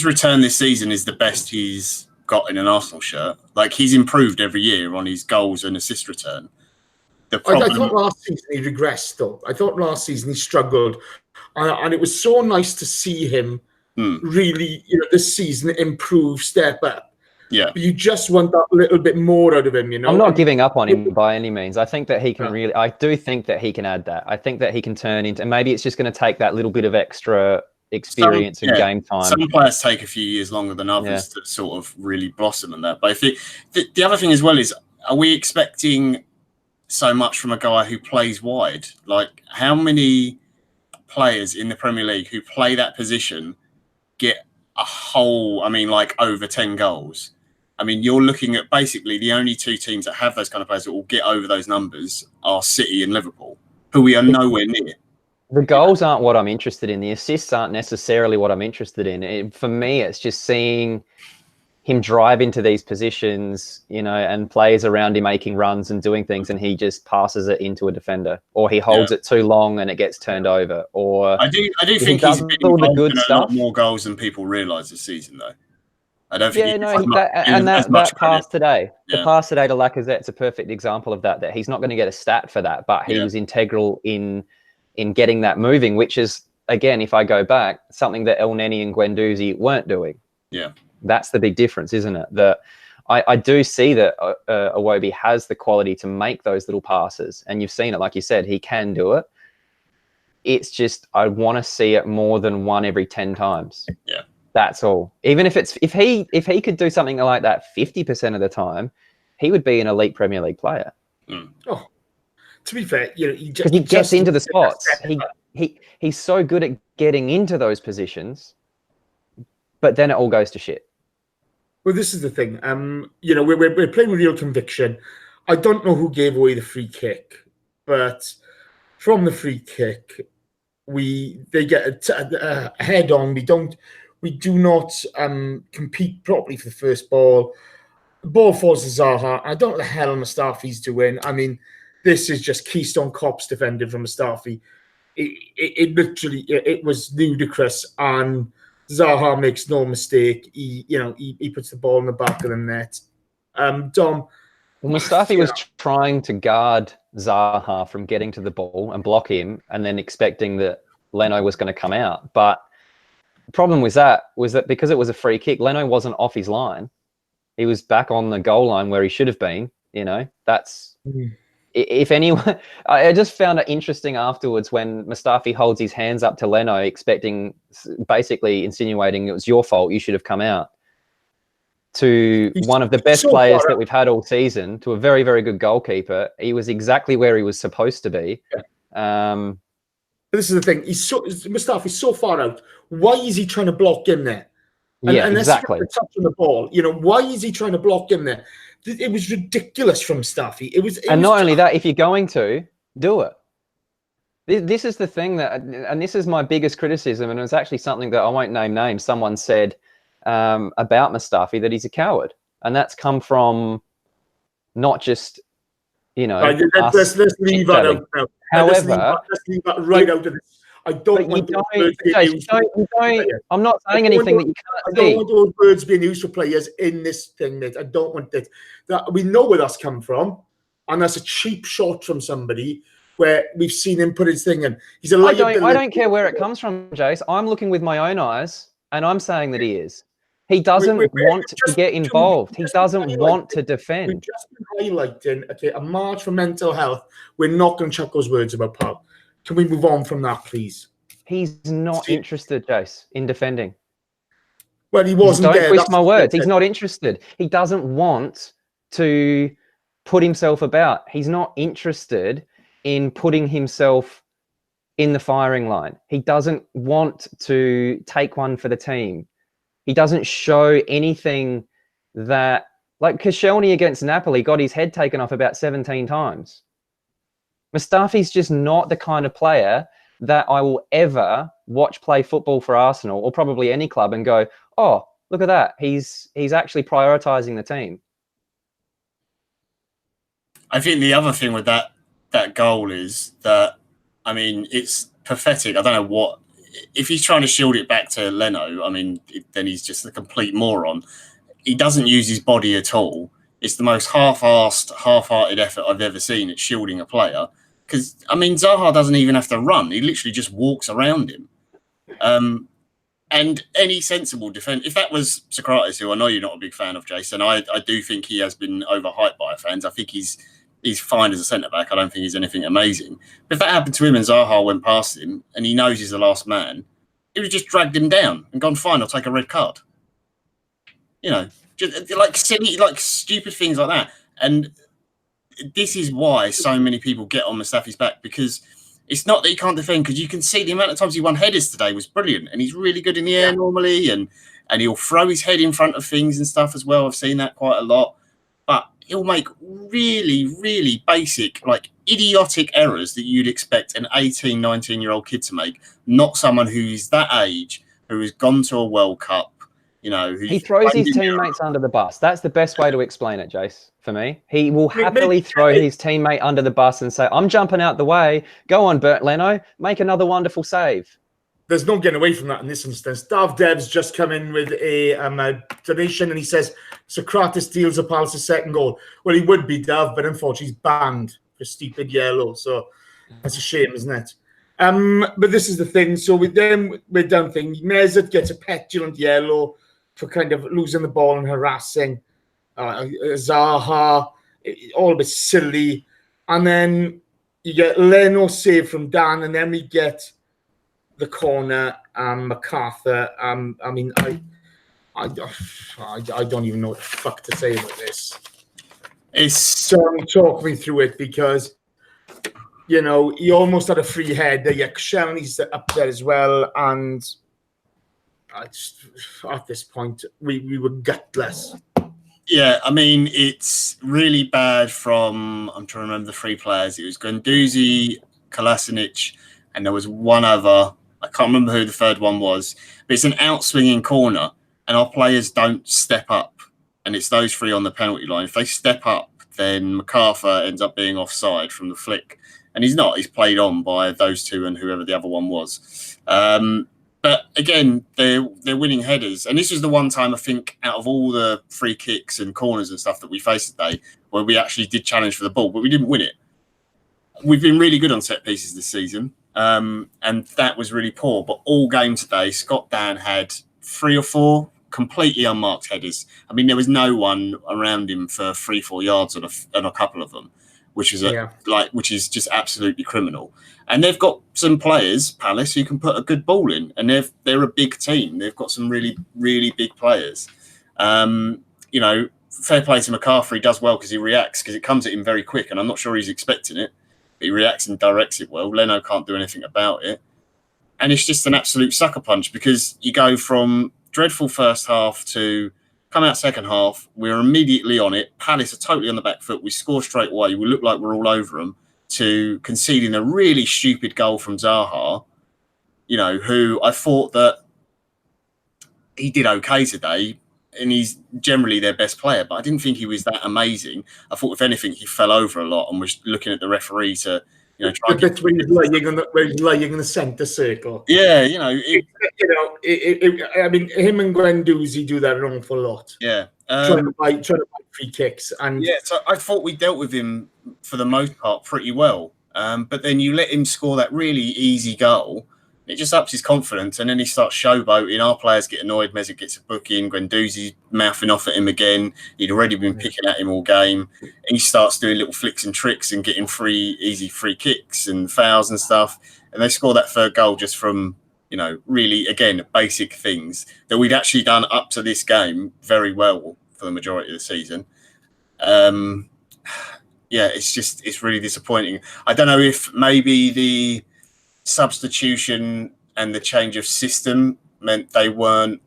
return this season is the best he's got in an Arsenal shirt. Like, he's improved every year on his goals and assist return. I thought last season he regressed, though. I thought last season he struggled. And it was so nice to see him really, this season improve, step up. Yeah. But you just want that little bit more out of him, I'm not giving up on him by any means. I think that he can I do think that he can add that. I think that he can turn into, and maybe it's just going to take that little bit of extra experience in game time. Some players take a few years longer than others to sort of really blossom and that. But I think the other thing as well is, are we expecting so much from a guy who plays wide? Like, how many players in the Premier League who play that position get a whole, over 10 goals? I mean, you're looking at basically the only two teams that have those kind of players that will get over those numbers are City and Liverpool, who we are nowhere near. The goals aren't what I'm interested in. The assists aren't necessarily what I'm interested in. For me, it's just seeing him drive into these positions, and players around him making runs and doing things, and he just passes it into a defender, or he holds it too long and it gets turned over. Or I do think he's been involved in a lot more goals than people realise this season, though. I don't think that pass today, the pass today to Lacazette is a perfect example of that. That he's not going to get a stat for that, but he was integral in getting that moving, which is, again, if I go back, something that Elneny and Guendouzi weren't doing. Yeah. That's the big difference, isn't it? That I do see that Iwobi has the quality to make those little passes, and you've seen it, like you said, he can do it. It's just, I want to see it more than one every 10 times. Yeah, that's all. Even if he could do something like that 50% of the time, he would be an elite Premier League player. Oh, to be fair, he gets into the spots. He's so good at getting into those positions, but then it all goes to shit. Well, this is the thing. We're playing with real conviction. I don't know who gave away the free kick, but from the free kick, they get a head on. We do not compete properly for the first ball. The ball falls to Zaha. I don't know what the hell Mustafi's doing. I mean, this is just Keystone Cops defending from Mustafi. It literally was ludicrous, and Zaha makes no mistake. He puts the ball in the back of the net. Dom. Well, Mustafi was trying to guard Zaha from getting to the ball and block him, and then expecting that Leno was going to come out. But the problem was that because it was a free kick, Leno wasn't off his line. He was back on the goal line where he should have been. That's if anyone. I just found it interesting afterwards when Mustafi holds his hands up to Leno, basically insinuating it was your fault. You should have come out. To one of the best players that we've had all season, to a very, very good goalkeeper. He was exactly where he was supposed to be. But this is the thing. Mustafi's so far out. Why is he trying to block him there? Exactly. Touching the ball. Why is he trying to block him there? It was ridiculous from Mustafi. Not only that, if you're going to do it. This is the thing and this is my biggest criticism, and it was actually something that I won't name names. Someone said about Mustafi that he's a coward, and that's come from not just let's leave that out now. However, let's leave that right out of this. I don't want those words being used for players. I'm not saying anything that you can't see. I don't want those words being used for players in this thing, mate. I don't want it. That we know where that's come from, and that's a cheap shot from somebody where we've seen him put his thing in. He's a liability. I don't care where it comes from, Jace. I'm looking with my own eyes, and I'm saying that he is. He doesn't want to get involved. He doesn't want to defend. We've just been highlighting, a march for mental health. We're not going to chuck those words about Pal. Can we move on from that, please? He's not interested, Jace, in defending. Well, he wasn't there. Don't twist my words. He's not interested. He doesn't want to put himself about. He's not interested in putting himself in the firing line. He doesn't want to take one for the team. He doesn't show anything that, like Koscielny against Napoli, got his head taken off about 17 times. Mustafi's just not the kind of player that I will ever watch play football for Arsenal or probably any club and go, oh, look at that. He's actually prioritising the team. I think the other thing with that goal is that, I mean, it's pathetic. I don't know what... If he's trying to shield it back to Leno, I mean, then he's just a complete moron. He doesn't use his body at all. It's the most half-assed, half-hearted effort I've ever seen at shielding a player. Because, I mean, Zaha doesn't even have to run. He literally just walks around him. And any sensible defence... If that was Socrates, who I know you're not a big fan of, Jason, I do think he has been overhyped by fans. I think he's fine as a centre-back. I don't think he's anything amazing. But if that happened to him and Zaha went past him and he knows he's the last man, he would have just dragged him down and gone, fine, I'll take a red card. You know, just like silly, like stupid things like that. And this is why so many people get on Mustafi's back, because it's not that he can't defend, because you can see the amount of times he won headers today was brilliant, and he's really good in the air normally, and he'll throw his head in front of things and stuff as well. I've seen that quite a lot. But he'll make really, really basic, like idiotic errors that you'd expect an 18, 19-year-old kid to make, not someone who is that age, who has gone to a World Cup. You know, he throws his teammates under the bus. That's the best way to explain it, Jace, for me. He will happily throw his teammate under the bus and say, I'm jumping out the way. Go on, Leno. Make another wonderful save. There's no getting away from that in this instance. Dav Deb's just come in with a donation, and he says Socrates deals a Palace's second goal. Well, he would be, Dav, but unfortunately he's banned for stupid yellow. So that's a shame, isn't it? But this is the thing. So we're done thing. Mesut gets a petulant yellow for kind of losing the ball and harassing Zaha, all a bit silly. And then you get Leno save from Dan, and then we get the corner, MacArthur. I mean, I don't even know what the fuck to say about this. So talk me through it, because, you know, he almost had a free header. Yeah, Koscielny's up there as well, and at this point, we were gutless. Yeah, I mean, it's really bad from... I'm trying to remember the three players. It was Guendouzi, Kolasinac, and there was one other... I can't remember who the third one was, but it's an out-swinging corner, and our players don't step up, and it's those three on the penalty line. If they step up, then MacArthur ends up being offside from the flick, and he's not. He's played on by those two and whoever the other one was. But again, they're winning headers, and this was the one time, I think, out of all the free kicks and corners and stuff that we faced today, where we actually did challenge for the ball, but we didn't win it. We've been really good on set pieces this season. And that was really poor. But all game today, Scott Dan had 3 or 4 completely unmarked headers. I mean, there was no one around him for 3-4 yards on a couple of them, which is which is just absolutely criminal. And they've got some players, Palace, who can put a good ball in, and they're a big team. They've got some really, really big players. You know, fair play to MacArthur. He does well because he reacts, because it comes at him very quick, and I'm not sure he's expecting it. He reacts and directs it well. Leno can't do anything about it. And it's just an absolute sucker punch, because you go from dreadful first half to come out second half. We're immediately on it. Palace are totally on the back foot. We score straight away. We look like we're all over them, to conceding a really stupid goal from Zaha, you know, who I thought that he did okay today, and he's generally their best player, but I didn't think he was that amazing. I thought, if anything, he fell over a lot and was looking at the referee to You know, the bit where he's lying in the centre circle. Yeah, you know, I mean, him and Guendouzi do that an awful lot. Yeah, trying to buy free kicks, and so I thought we dealt with him for the most part pretty well. But then you let him score that really easy goal. It just ups his confidence, and then he starts showboating. Our players get annoyed. Mesut gets a booking. Guendouzi's mouthing off at him again. He'd already been picking at him all game. He starts doing little flicks and tricks and getting easy free kicks and fouls and stuff. And they score that third goal just from, you know, really, again, basic things that we'd actually done up to this game very well for the majority of the season. It's really disappointing. I don't know if maybe the substitution and the change of system meant they weren't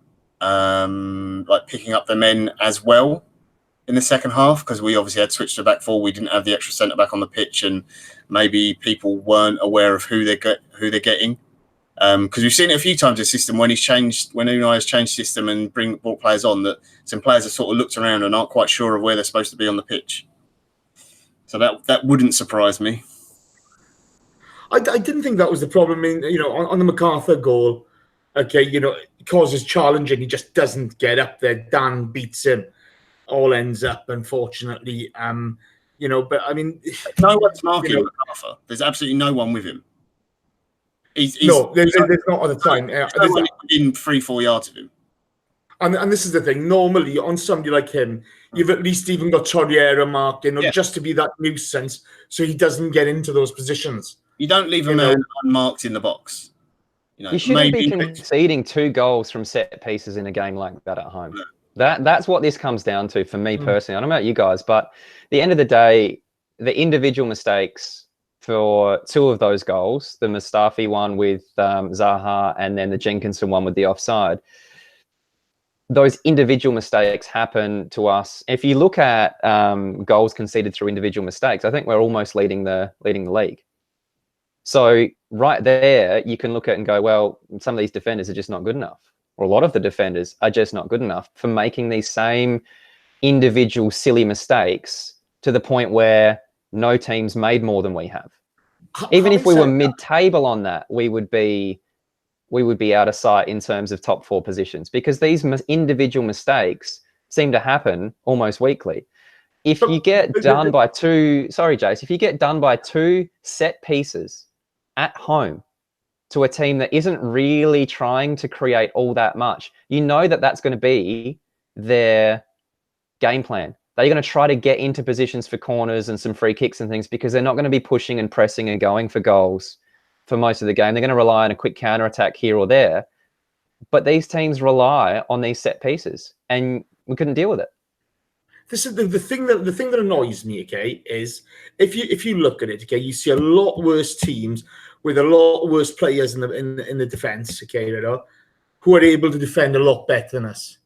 picking up the men as well in the second half, because we obviously had switched to back four. We didn't have the extra centre back on the pitch, and maybe people weren't aware of who they're getting. Because we've seen it a few times, the system, when Unai has changed system and brought players on, that some players have sort of looked around and aren't quite sure of where they're supposed to be on the pitch. So that wouldn't surprise me. I didn't think that was the problem. I mean, you know, on the MacArthur goal, okay, you know, it causes challenge and he just doesn't get up there. Dan beats him. All ends up, unfortunately. You know, but I mean, no one's marking MacArthur. There's absolutely no one with him. There's not at the time. There's no one within 3-4 yards of him. And this is the thing. Normally, on somebody like him, you've at least even got Torreira marking, or just to be that nuisance, so he doesn't get into those positions. You don't leave a man unmarked in the box. You shouldn't be conceding 2 goals from set pieces in a game like that at home. Yeah. That's what this comes down to for me personally. I don't know about you guys, but at the end of the day, the individual mistakes for 2 of those goals, the Mustafi one with Zaha and then the Jenkinson one with the offside, those individual mistakes happen to us. If you look at goals conceded through individual mistakes, I think we're almost leading the league. So right there, you can look at and go, well, some of these defenders are just not good enough, or a lot of the defenders are just not good enough for making these same individual silly mistakes to the point where no team's made more than we have. Even if we were mid-table on that, we would be out of sight in terms of top 4 positions, because these individual mistakes seem to happen almost weekly. If you get done by 2, sorry, Jace, if you get done by 2 set pieces at home to a team that isn't really trying to create all that much, you know that that's going to be their game plan. They're going to try to get into positions for corners and some free kicks and things, because they're not going to be pushing and pressing and going for goals for most of the game. They're going to rely on a quick counter-attack here or there. But these teams rely on these set pieces, and we couldn't deal with it. This is the thing that annoys me, okay, is if you look at it, okay, you see a lot worse teams with a lot worse players in the defence, okay, you know, who are able to defend a lot better than us.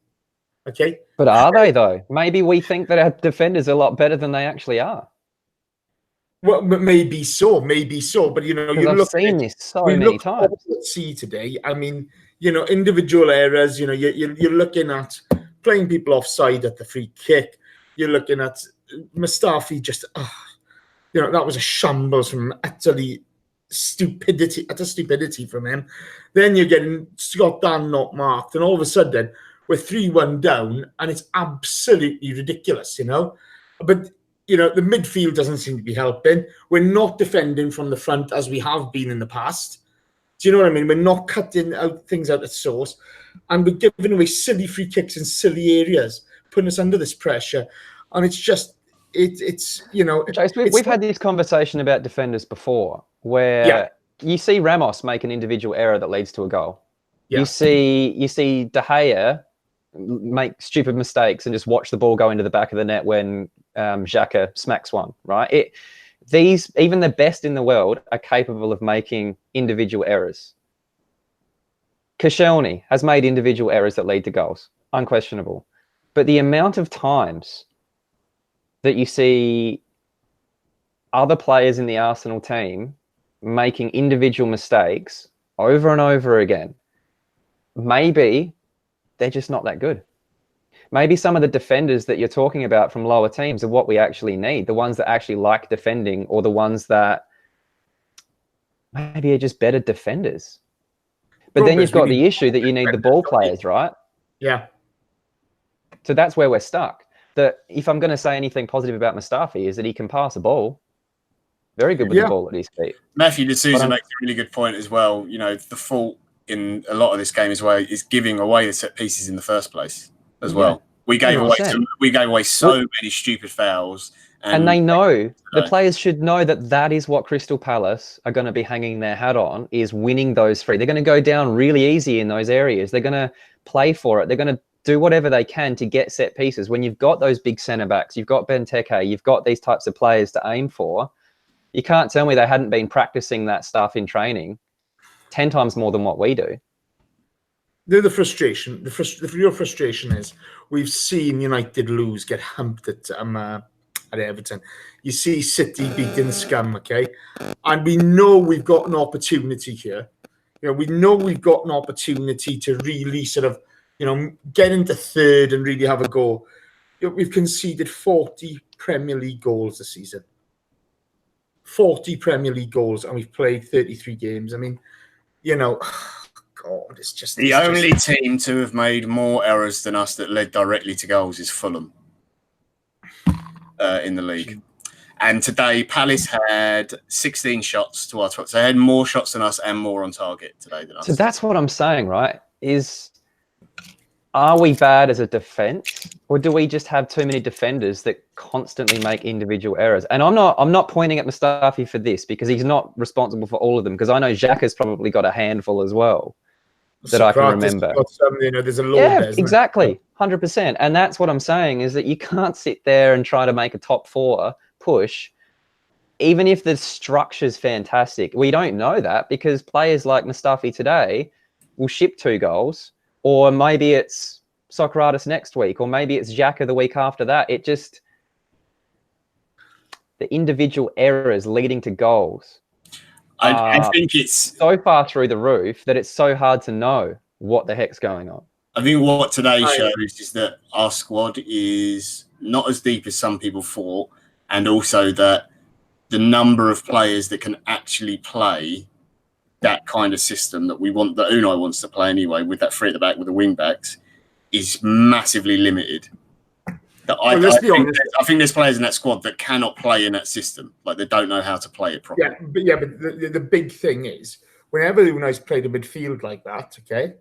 Okay. But are they though? Maybe we think that our defenders are a lot better than they actually are. Well, maybe so. But you know, I've seen this so many times. See today, I mean, you know, individual errors. You know, you're looking at playing people offside at the free kick. You're looking at Mustafi just, you know, that was a shambles from utterly stupidity from him. Then you're getting Scott Dan not marked, and all of a sudden we're 3-1 down, and it's absolutely ridiculous, you know. But you know, the midfield doesn't seem to be helping. We're not defending from the front as we have been in the past. Do you know what I mean? We're not cutting out things out of source, and we're giving away silly free kicks in silly areas, putting us under this pressure. And it's just, it's you know... Jace, we've had this conversation about defenders before, where you see Ramos make an individual error that leads to a goal. Yeah. You see De Gea make stupid mistakes and just watch the ball go into the back of the net when Xhaka smacks one, right? Even the best in the world are capable of making individual errors. Koscielny has made individual errors that lead to goals, unquestionable. But the amount of times that you see other players in the Arsenal team making individual mistakes over and over again, maybe they're just not that good. Maybe some of the defenders that you're talking about from lower teams are what we actually need, the ones that actually like defending, or the ones that maybe are just better defenders. But then you've got the issue that you need the ball players, right? Yeah. So that's where we're stuck. That if I'm going to say anything positive about Mustafi is that he can pass a ball. Very good with the ball at his feet. Matthew D'Souza makes a really good point as well. You know, the fault in a lot of this game as well is giving away the set pieces in the first place as well. We gave away so many stupid fouls. And they know, the players should know that is what Crystal Palace are going to be hanging their hat on, is winning those free. They're going to go down really easy in those areas. They're going to play for it. They're going to do whatever they can to get set pieces. When you've got those big centre-backs, you've got Benteke, you've got these types of players to aim for, you can't tell me they hadn't been practicing that stuff in training 10 times more than what we do. The frustration, the real frustration is we've seen United lose, get humped at Everton. You see City beating Scum, okay? And we know we've got an opportunity here. We know we've got an opportunity to really sort of, get into third and really have a go. We've conceded 40 Premier League goals this season. 40 Premier League goals, and we've played 33 games. I mean, God, it's just... The only team to have made more errors than us that led directly to goals is Fulham in the league. And today, Palace had 16 shots to our 12. So they had more shots than us and more on target today than us. So that's what I'm saying, right? Are we bad as a defense, or do we just have too many defenders that constantly make individual errors? And I'm not pointing at Mustafi for this, because he's not responsible for all of them, because I know Xhaka's probably got a handful as well that I can remember. There's a load there, exactly, 100%. And that's what I'm saying, is that you can't sit there and try to make a top four push, even if the structure's fantastic. We don't know that, because players like Mustafi today will ship 2 goals, or maybe it's Socrates next week, or maybe it's Xhaka the week after that. It just, the individual errors leading to goals. I think it's so far through the roof that it's so hard to know what the heck's going on. I think what today shows is that our squad is not as deep as some people thought, and also that the number of players that can actually play that kind of system that we want, that Unai wants to play anyway, with that 3 at the back with the wing backs, is massively limited. I think there's players in that squad that cannot play in that system. Like, they don't know how to play it properly. But the big thing is, whenever Unai's played a midfield like that, okay,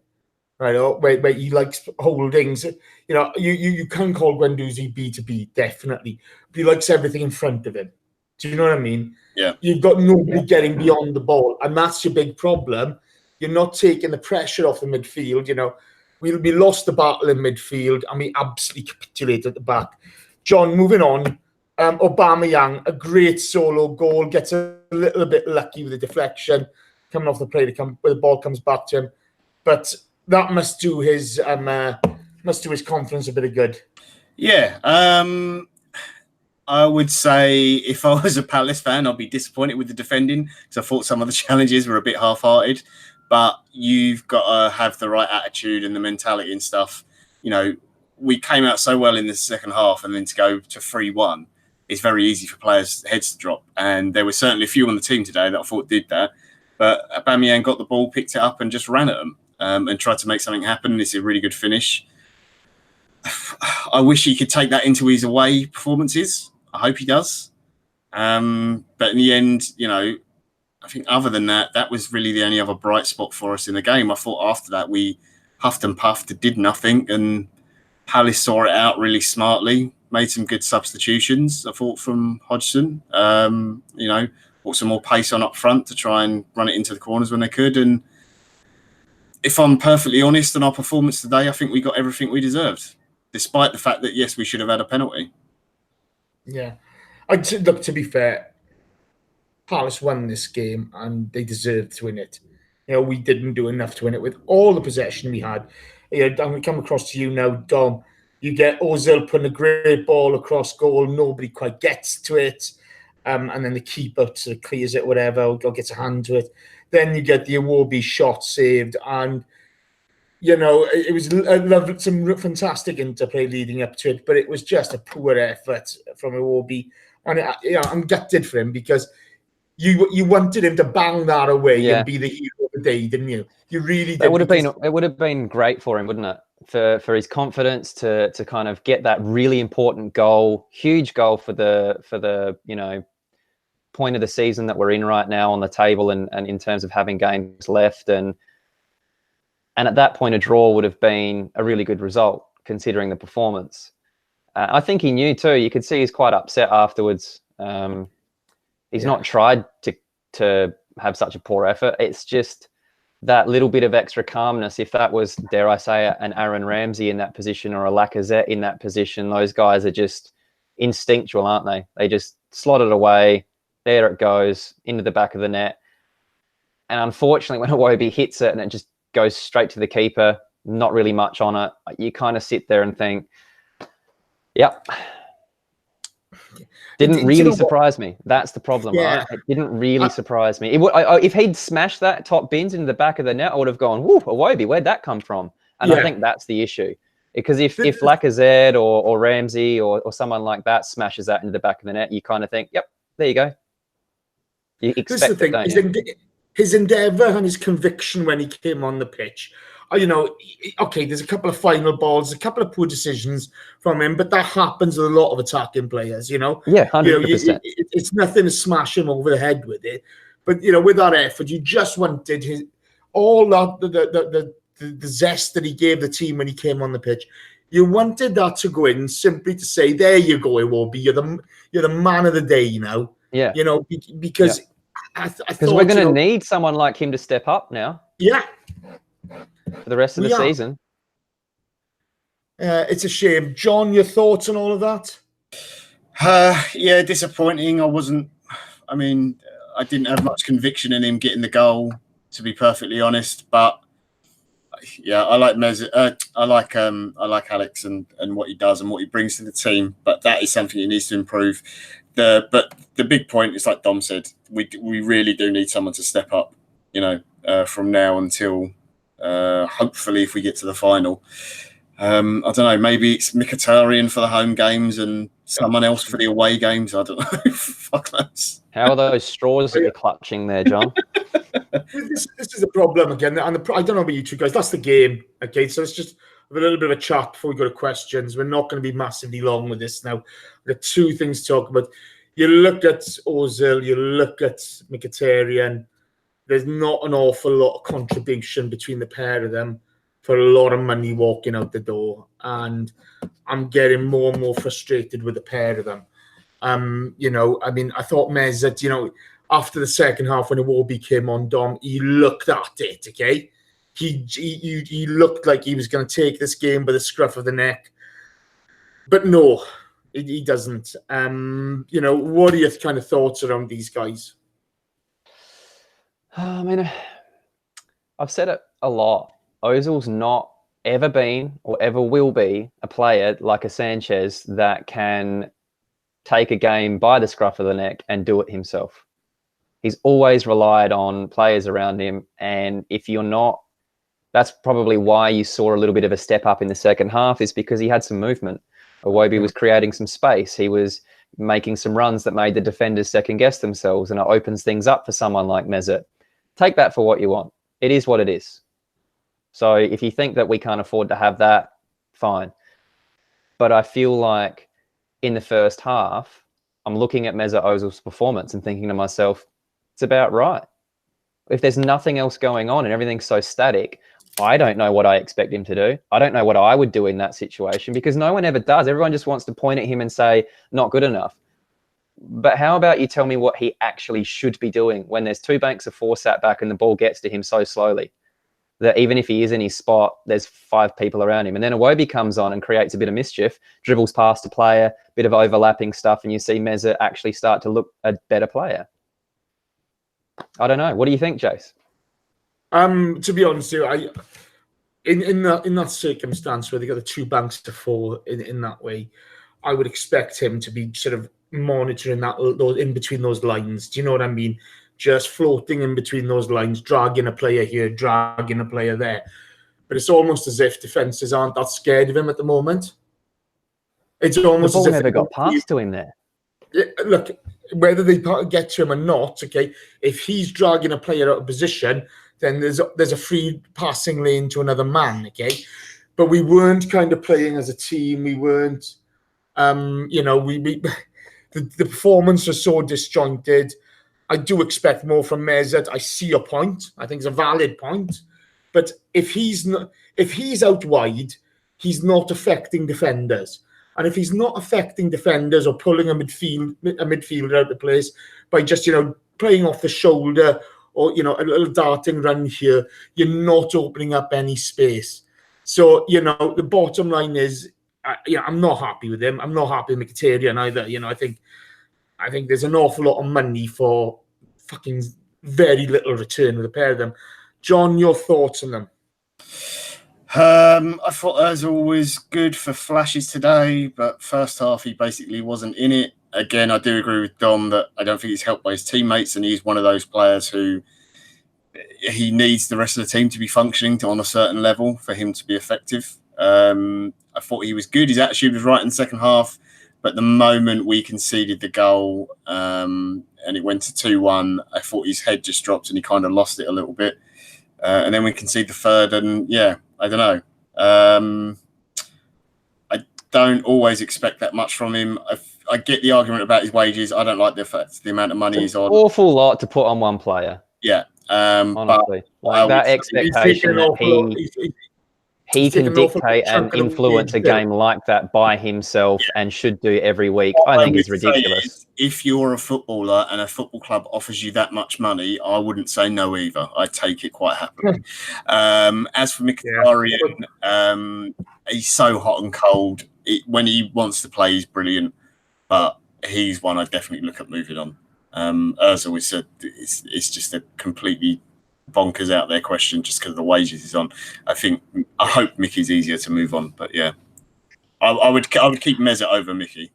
right, or where he likes holdings, you can call Guendouzi B2B, definitely. But he likes everything in front of him. Do you know what I mean? Yeah. You've got nobody getting beyond the ball, and that's your big problem. You're not taking the pressure off the midfield. We lost the battle in midfield, and we absolutely capitulated at the back. John, moving on. Aubameyang, a great solo goal, gets a little bit lucky with the deflection coming off the play where the ball comes back to him, but that must do his confidence a bit of good. Yeah. I would say if I was a Palace fan, I'd be disappointed with the defending, because I thought some of the challenges were a bit half-hearted. But you've got to have the right attitude and the mentality and stuff. We came out so well in the second half, and then to go to 3-1, it's very easy for players' heads to drop. And there were certainly a few on the team today that I thought did that. But Aubameyang got the ball, picked it up, and just ran at them and tried to make something happen. It's a really good finish. I wish he could take that into his away performances. I hope he does. But in the end, I think other than that, that was really the only other bright spot for us in the game. I thought after that we huffed and puffed and did nothing, and Palace saw it out really smartly, made some good substitutions, I thought, from Hodgson. Brought some more pace on up front to try and run it into the corners when they could. And if I'm perfectly honest on our performance today, I think we got everything we deserved, despite the fact that, yes, we should have had a penalty. Yeah. Look, to be fair, Palace won this game and they deserved to win it. We didn't do enough to win it with all the possession we had. I'm going to come across to you now, Dom. You get Ozil putting a great ball across goal. Nobody quite gets to it. And then the keeper sort of clears it, whatever, or gets a hand to it. Then you get the Iwobi shot saved. And, it was some fantastic interplay leading up to it, but it was just a poor effort from Iwobi. And I'm gutted for him, because You wanted him to bang that away Yeah. and be the hero of the day, didn't you? You really did. It would have been great for him, wouldn't it? For his confidence to kind of get that really important goal, huge goal for the point of the season that we're in right now on the table, and in terms of having games left, and at that point a draw would have been a really good result considering the performance. I think he knew too. You could see he's quite upset afterwards. He's not tried to have such a poor effort. It's just that little bit of extra calmness. If that was, dare I say it, an Aaron Ramsey in that position or a Lacazette in that position, those guys are just instinctual, aren't they? They just slot it away. There it goes into the back of the net. And unfortunately, when Iwobi hits it and it just goes straight to the keeper, not really much on it, you kind of sit there and think, yep. Didn't really surprise me. That's the problem, right? It didn't really surprise me. If he'd smashed that top bins into the back of the net, I would have gone, whoo, Iwobi, where'd that come from? And I think that's the issue. Because if Lacazette or Ramsey or someone like that smashes that into the back of the net, you kind of think, yep, there you go. You expect it, don't you? His endeavour and his conviction when he came on the pitch. Okay, there's a couple of final balls, a couple of poor decisions from him, but that happens with a lot of attacking players, Yeah, 100%. It's nothing to smash him over the head with it. But, with that effort, you just wanted the zest that he gave the team when he came on the pitch. You wanted that to go in simply to say, there you go, Iwobi, you're the man of the day now. Yeah. Because I because we're going to need someone like him to step up now. Yeah. For the rest of the season. It's a shame. John, your thoughts on all of that? Yeah, disappointing. I didn't have much conviction in him getting the goal, to be perfectly honest. But yeah, I like I like Alex and what he does and what he brings to the team. But that is something he needs to improve. But the big point is, like Dom said, we really do need someone to step up. From now until hopefully if we get to the final. I don't know, maybe it's Mkhitaryan for the home games and someone else for the away games. I don't know. Fuck knows. How are those straws that you're clutching there, John? This is a problem again. And I don't know about you two guys. That's the game. Okay, so it's just a little bit of a chat before we go to questions. We're not going to be massively long with this now. We've got two things to talk about. You look at Ozil, you look at Mkhitaryan. There's not an awful lot of contribution between the pair of them for a lot of money walking out the door. And I'm getting more and more frustrated with the pair of them. I thought Mesut, after the second half when Iwobi came on, Dom, he looked at it, okay? He looked like he was going to take this game by the scruff of the neck. But no, he doesn't. What are your kind of thoughts around these guys? I've said it a lot. Ozil's not ever been or ever will be a player like a Sanchez that can take a game by the scruff of the neck and do it himself. He's always relied on players around him. And if you're not, that's probably why you saw a little bit of a step up in the second half, is because he had some movement. Iwobi was creating some space. He was making some runs that made the defenders second guess themselves, and it opens things up for someone like Mesut. Take that for what you want. It is what it is. So if you think that we can't afford to have that, fine. But I feel like in the first half, I'm looking at Mesut Ozil's performance and thinking to myself, it's about right. If there's nothing else going on and everything's so static, I don't know what I expect him to do. I don't know what I would do in that situation, because no one ever does. Everyone just wants to point at him and say, not good enough. But how about you tell me what he actually should be doing when there's two banks of four sat back and the ball gets to him so slowly that even if he is in his spot, there's five people around him. And then Iwobi comes on and creates a bit of mischief, dribbles past a player, bit of overlapping stuff, and you see Mesut actually start to look a better player. I don't know. What do you think, Jace? To be honest with you, in that circumstance where they got the two banks to four in that way, I would expect him to be sort of monitoring that in between those lines. Do you know what I mean? Just floating in between those lines, dragging a player here, dragging a player there. But it's almost as if defences aren't that scared of him at the moment. It's almost the ball as if never got passed to him there. Look, whether they get to him or not, okay, if he's dragging a player out of position, then there's a free passing lane to another man, okay? But we weren't kind of playing as a team. We weren't, the performance was so disjointed. I do expect more from Mesut. I see a point. I think it's a valid point. But if he's out wide, he's not affecting defenders. And if he's not affecting defenders or pulling a midfielder out of place by just, playing off the shoulder or, a little darting run here, you're not opening up any space. So, the bottom line is, I'm not happy with him. I'm not happy with Mkhitaryan either. I think there's an awful lot of money for fucking very little return with a pair of them. John, your thoughts on them? I thought Ozil was good for flashes today, but first half he basically wasn't in it. Again, I do agree with Dom that I don't think he's helped by his teammates, and he's one of those players who he needs the rest of the team to be functioning on a certain level for him to be effective. I thought he was good. His attitude was right in the second half, but the moment we conceded the goal and it went to 2-1, I thought his head just dropped and he kind of lost it a little bit. And then we conceded the third, and I don't know. I don't always expect that much from him. I get the argument about his wages. I don't like the amount of money he's on. Awful lot to put on one player. Yeah. Honestly, that expectation that he can dictate and influence a game like that by himself and should do every week, I think is ridiculous. If you're a footballer and a football club offers you that much money, I wouldn't say no either. I'd take it quite happily. As for Mkhitaryan, he's so hot and cold. When he wants to play, he's brilliant, but he's one I'd definitely look at moving on. Ozil it's just a completely bonkers out there question just because of the wages he's on. I hope Mickey's easier to move on, but yeah, I would keep Mesut over Mickey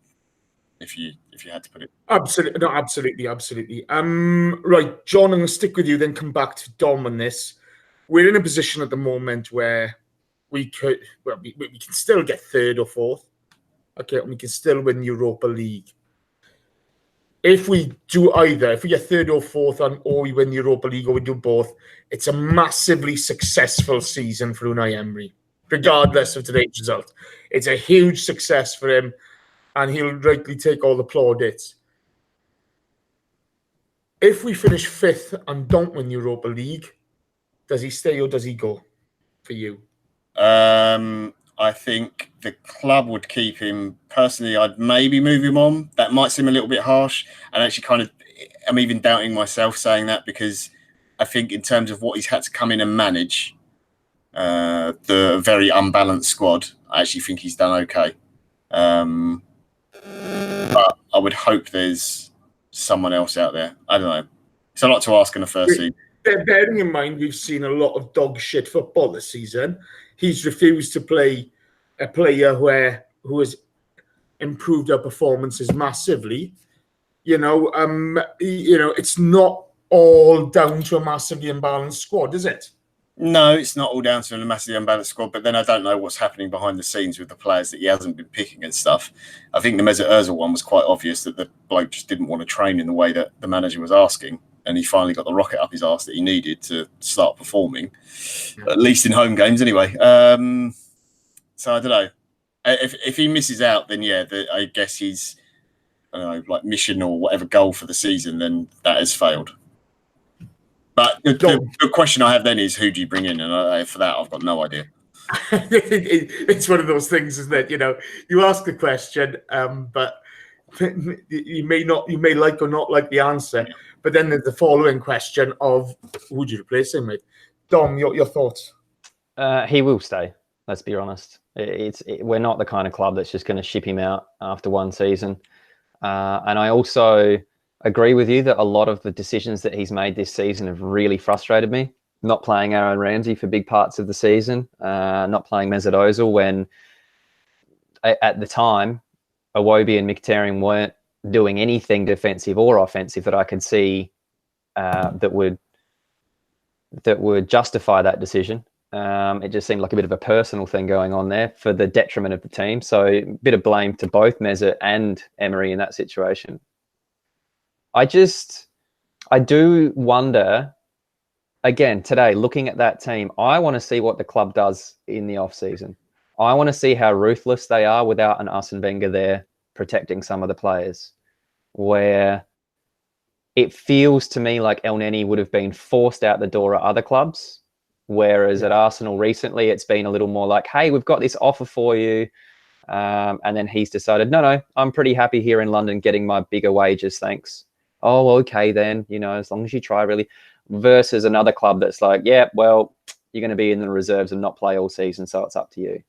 if you had to put it. Absolutely, no, absolutely. Right, John, I'm going to stick with you, then come back to Dom on this. We're in a position at the moment where we can still get third or fourth. Okay, and we can still win Europa League. If we do either, if we get third or fourth, or we win the Europa League, or we do both, it's a massively successful season for Unai Emery, regardless of today's result. It's a huge success for him, and he'll rightly take all the plaudits. If we finish fifth and don't win Europa League, does he stay or does he go for you? I think the club would keep him. Personally, I'd maybe move him on. That might seem a little bit harsh. And actually I'm even doubting myself saying that, because I think in terms of what he's had to come in and manage, the very unbalanced squad, I actually think he's done okay. But I would hope there's someone else out there. I don't know. It's a lot to ask in the first season. Bearing in mind, we've seen a lot of dog shit football this season. He's refused to play a player who has improved our performances massively. It's not all down to a massively imbalanced squad, is it? No, it's not all down to a massively unbalanced squad, but then I don't know what's happening behind the scenes with the players that he hasn't been picking and stuff. I think the Mesut Ozil one was quite obvious that the bloke just didn't want to train in the way that the manager was asking, and he finally got the rocket up his arse that he needed to start performing, at least in home games anyway. So I don't know. If he misses out, then I guess he's mission or whatever goal for the season, then that has failed. But the question I have then is, who do you bring in? And for that, I've got no idea. It's one of those things, isn't it? You ask the question, but you may like or not like the answer. Yeah. But then there's the following question of, who would you replace him with? Dom, your thoughts? He will stay. Let's be honest. We're not the kind of club that's just going to ship him out after one season. And I also agree with you that a lot of the decisions that he's made this season have really frustrated me. Not playing Aaron Ramsey for big parts of the season, not playing Mesut Ozil when, at the time, Iwobi and Mkhitaryan weren't doing anything defensive or offensive that I could see that would justify that decision. It just seemed like a bit of a personal thing going on there for the detriment of the team. So a bit of blame to both Mesut and Emery in that situation. I do wonder, again, today, looking at that team, I want to see what the club does in the off-season. I want to see how ruthless they are without an Arsene Wenger there protecting some of the players, where it feels to me like Elneny would have been forced out the door at other clubs, whereas at Arsenal recently, it's been a little more like, hey, we've got this offer for you. And then he's decided, no, I'm pretty happy here in London getting my bigger wages, thanks. Oh, okay then, as long as you try really. Versus another club that's like, yeah, well, you're going to be in the reserves and not play all season, so it's up to you.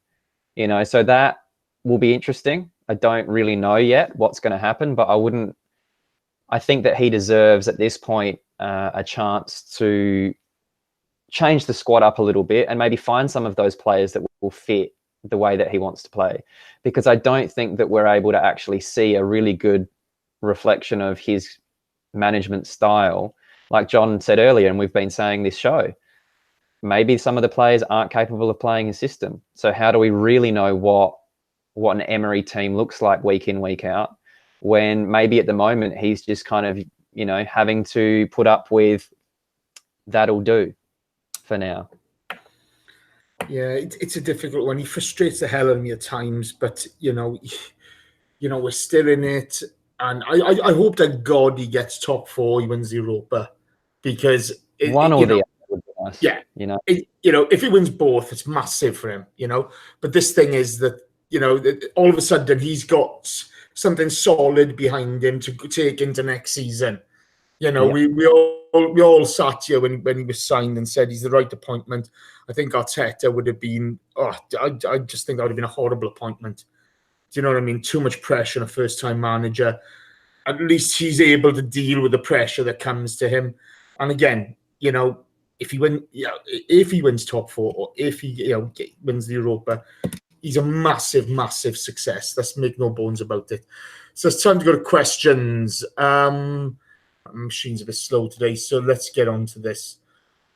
So that will be interesting. I don't really know yet what's going to happen, but I think that he deserves at this point a chance to change the squad up a little bit and maybe find some of those players that will fit the way that he wants to play. Because I don't think that we're able to actually see a really good reflection of his management style. Like John said earlier, and we've been saying this show, maybe some of the players aren't capable of playing his system. So how do we really know what an Emery team looks like week in, week out, when maybe at the moment he's just kind of, having to put up with that'll do for now. Yeah, it's a difficult one. He frustrates the hell out of me at times, but we're still in it, and I hope that God he gets top 4, he wins the Europa, because one or the other would be nice. Yeah, if he wins both, it's massive for him. But this thing is that all of a sudden he's got something solid behind him to take into next season. We all sat here when he was signed and said he's the right appointment. I think Arteta would have been. I just think that would have been a horrible appointment. Do you know what I mean? Too much pressure on a first-time manager. At least he's able to deal with the pressure that comes to him. And again, if he wins top 4 or if he wins the Europa, he's a massive, massive success. Let's make no bones about it. So it's time to go to questions. Machine's a bit slow today, so let's get on to this.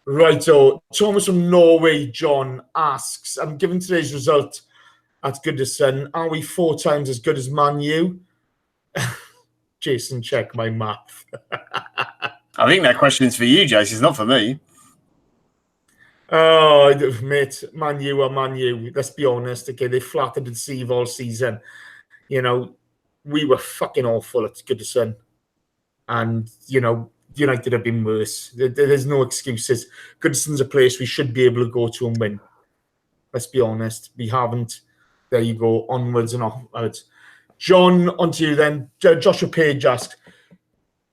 Righto, Thomas from Norway, John, asks, given today's result at Goodison, are we 4 times as good as Man U? Jason, check my math. I think that question's for you, Jason. It's not for me. Oh, mate, Man U are Man U. Let's be honest. Okay, they flattered and deceive all season. We were fucking awful at Goodison. And, United have been worse. There's no excuses. Goodison's a place we should be able to go to and win. Let's be honest. We haven't. There you go. Onwards and offwards. John, on to you then. Joshua Page asked,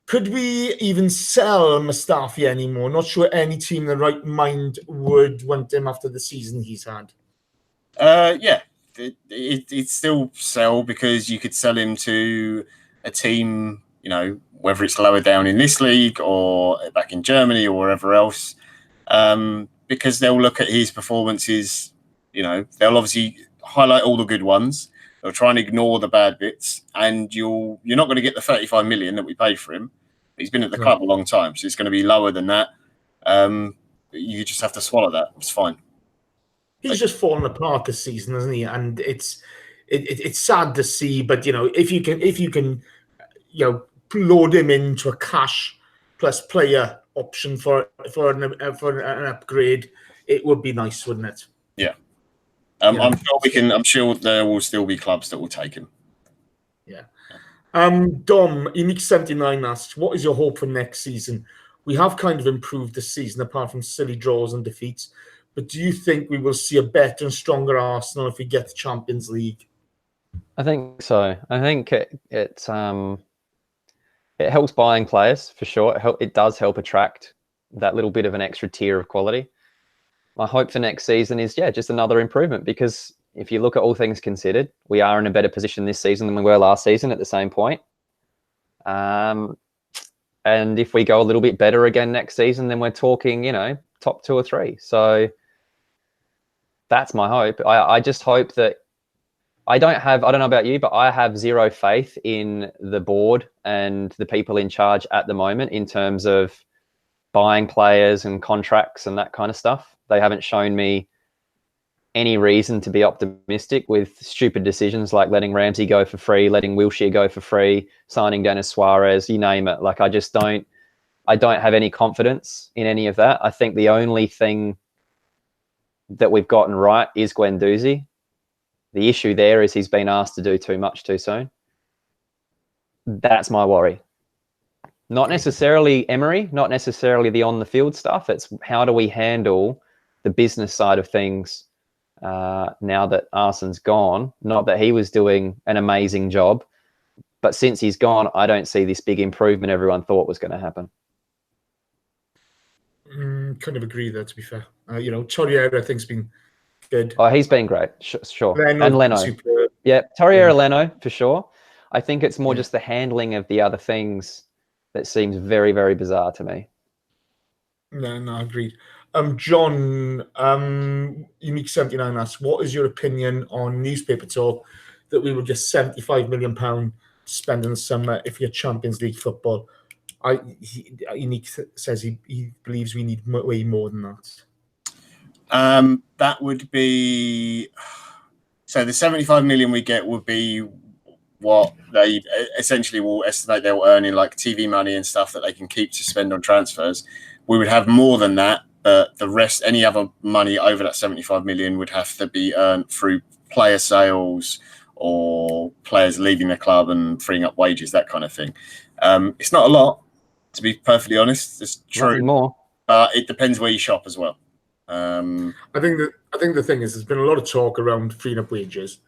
could we even sell Mustafi anymore? Not sure any team in the right mind would want him after the season he's had. Yeah. It'd still sell, because you could sell him to a team, whether it's lower down in this league or back in Germany or wherever else, because they'll look at his performances. They'll obviously highlight all the good ones. They'll try and ignore the bad bits, and you're not going to get the 35 million that we paid for him. He's been at the club a long time, so it's going to be lower than that. You just have to swallow that. It's fine. He's just fallen apart this season, hasn't he? And it's sad to see, but if you can load him into a cash plus player option for an upgrade, it would be nice, wouldn't it? Yeah. I'm sure there will still be clubs that will take him. Yeah. Dom, Unique79 asks, what is your hope for next season? We have kind of improved this season apart from silly draws and defeats, but do you think we will see a better and stronger Arsenal if we get the Champions League? I think so. I think it helps buying players for sure. It does help attract that little bit of an extra tier of quality. My hope for next season is, just another improvement, because if you look at all things considered, we are in a better position this season than we were last season at the same point. And if we go a little bit better again next season, then we're talking, top 2 or 3. So that's my hope. I just hope that I don't know about you, but I have zero faith in the board and the people in charge at the moment in terms of buying players and contracts and that kind of stuff. They haven't shown me any reason to be optimistic with stupid decisions like letting Ramsey go for free, letting Wilshere go for free, signing Dennis Suarez, you name it. Like, I don't have any confidence in any of that. I think the only thing that we've gotten right is Guendouzi. The issue there is he's been asked to do too much too soon. That's my worry. Not necessarily Emery, not necessarily the on-the-field stuff. It's how do we handle the business side of things now that Arsen's gone. Not that he was doing an amazing job, but since he's gone, I don't see this big improvement everyone thought was going to happen. Kind of agree there, to be fair. Torreira, I think, has been good. Oh, he's been great, sure. Leno, and Leno. superb. Yeah, Torreira, Leno, for sure. I think it's more just the handling of the other things that seems very, very bizarre to me. No, agreed. John, Unique 79 asks, what is your opinion on newspaper talk that we will get £75 million to spend in the summer if you're Champions League football? Unique says he believes we need way more than that. That would be... So the 75 million we get would be what they essentially will estimate they'll earn in like TV money and stuff that they can keep to spend on transfers. We would have more than that, but the rest, any other money over that 75 million would have to be earned through player sales or players leaving the club and freeing up wages, that kind of thing. It's not a lot, to be perfectly honest. It's true. More. It depends where you shop as well. I think the thing is, there's been a lot of talk around freeing up wages,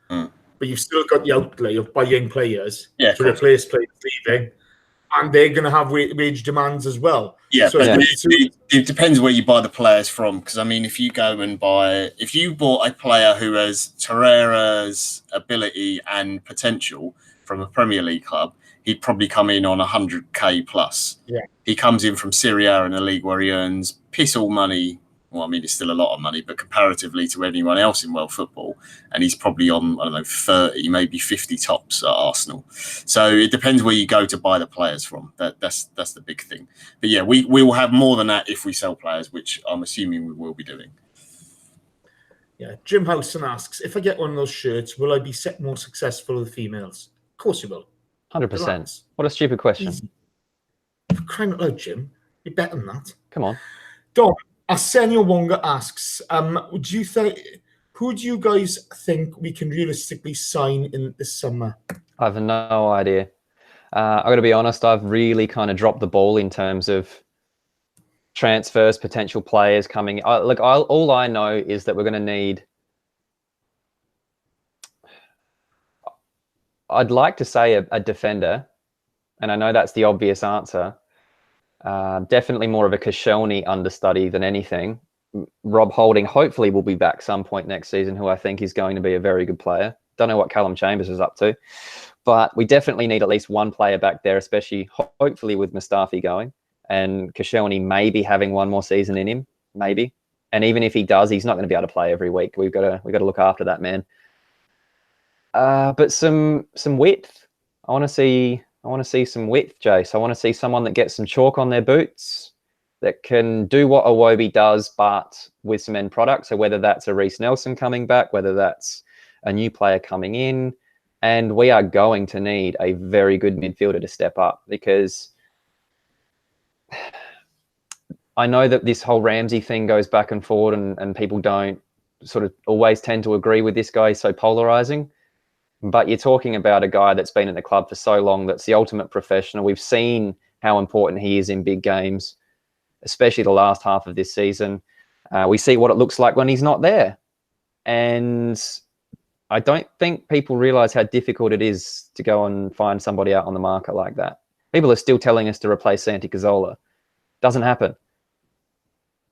but you've still got the outlay of buying players to replace players leaving, and they're going to have wage demands as well. Yeah, so it depends where you buy the players from. Because I mean, if you bought a player who has Torreira's ability and potential from a Premier League club, he'd probably come in on 100k plus. Yeah, he comes in from Serie A in a league where he earns piss all money. Well, I mean, it's still a lot of money, but comparatively to anyone else in world football, and he's probably on, I don't know, 30, maybe 50 tops at Arsenal. So it depends where you go to buy the players from. That's the big thing. But yeah, we will have more than that if we sell players, which I'm assuming we will be doing. Yeah, Jim Howson asks, if I get one of those shirts, will I be more successful with females? Of course you will. 100%. What a stupid question. Easy. For crying out loud, Jim. You're better than that. Come on. Dom, Arsenio Wonga asks, who do you guys think we can realistically sign in this summer? I have no idea. I've got to be honest, I've really kind of dropped the ball in terms of transfers, potential players coming. All I know is that we're going to need... I'd like to say a defender, and I know that's the obvious answer. Definitely more of a Koscielny understudy than anything. Rob Holding hopefully will be back some point next season, who I think is going to be a very good player. Don't know what Callum Chambers is up to, but we definitely need at least one player back there, especially hopefully with Mustafi going and Koscielny maybe having one more season in him, maybe. And even if he does, he's not going to be able to play every week. We've got to look after that man. But some width. I want to see some width, Jace. I want to see someone that gets some chalk on their boots, that can do what Iwobi does, but with some end product. So whether that's a Reece Nelson coming back, whether that's a new player coming in, and we are going to need a very good midfielder to step up, because I know that this whole Ramsey thing goes back and forward, and people don't sort of always tend to agree with this guy. He's so polarizing. But you're talking about a guy that's been in the club for so long, that's the ultimate professional. We've seen how important he is in big games, especially the last half of this season. We see what it looks like when he's not there. And I don't think people realize how difficult it is to go and find somebody out on the market like that. People are still telling us to replace Santi Cazorla. Doesn't happen.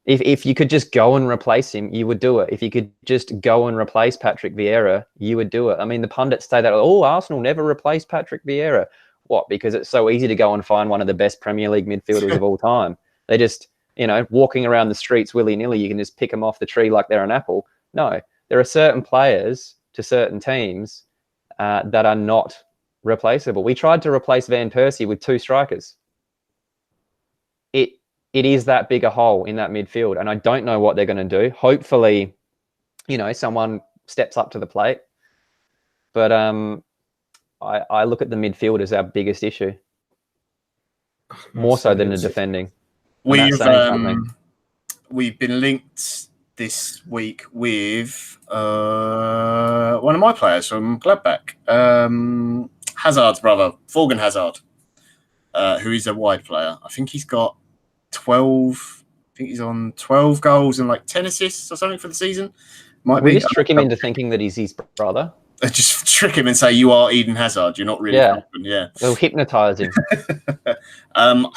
If you could just go and replace him, you would do it. If you could just go and replace Patrick Vieira, you would do it. I mean, the pundits say that, Arsenal never replaced Patrick Vieira. What? Because it's so easy to go and find one of the best Premier League midfielders of all time. They just, walking around the streets willy-nilly, you can just pick them off the tree like they're an apple. No, there are certain players to certain teams that are not replaceable. We tried to replace Van Persie with 2 strikers. It is that big a hole in that midfield, and I don't know what they're going to do. Hopefully someone steps up to the plate. But I look at the midfield as our biggest issue, more so than the defending. We've been linked this week with one of my players from Gladbach, Hazard's brother, Thorgan Hazard, who is a wide player. I think he's got 12. I think he's on 12 goals and like 10 assists or something for the season. We just trick him into thinking that he's his brother. Just trick him and say you are Eden Hazard. You're not really. Yeah. They'll hypnotise him.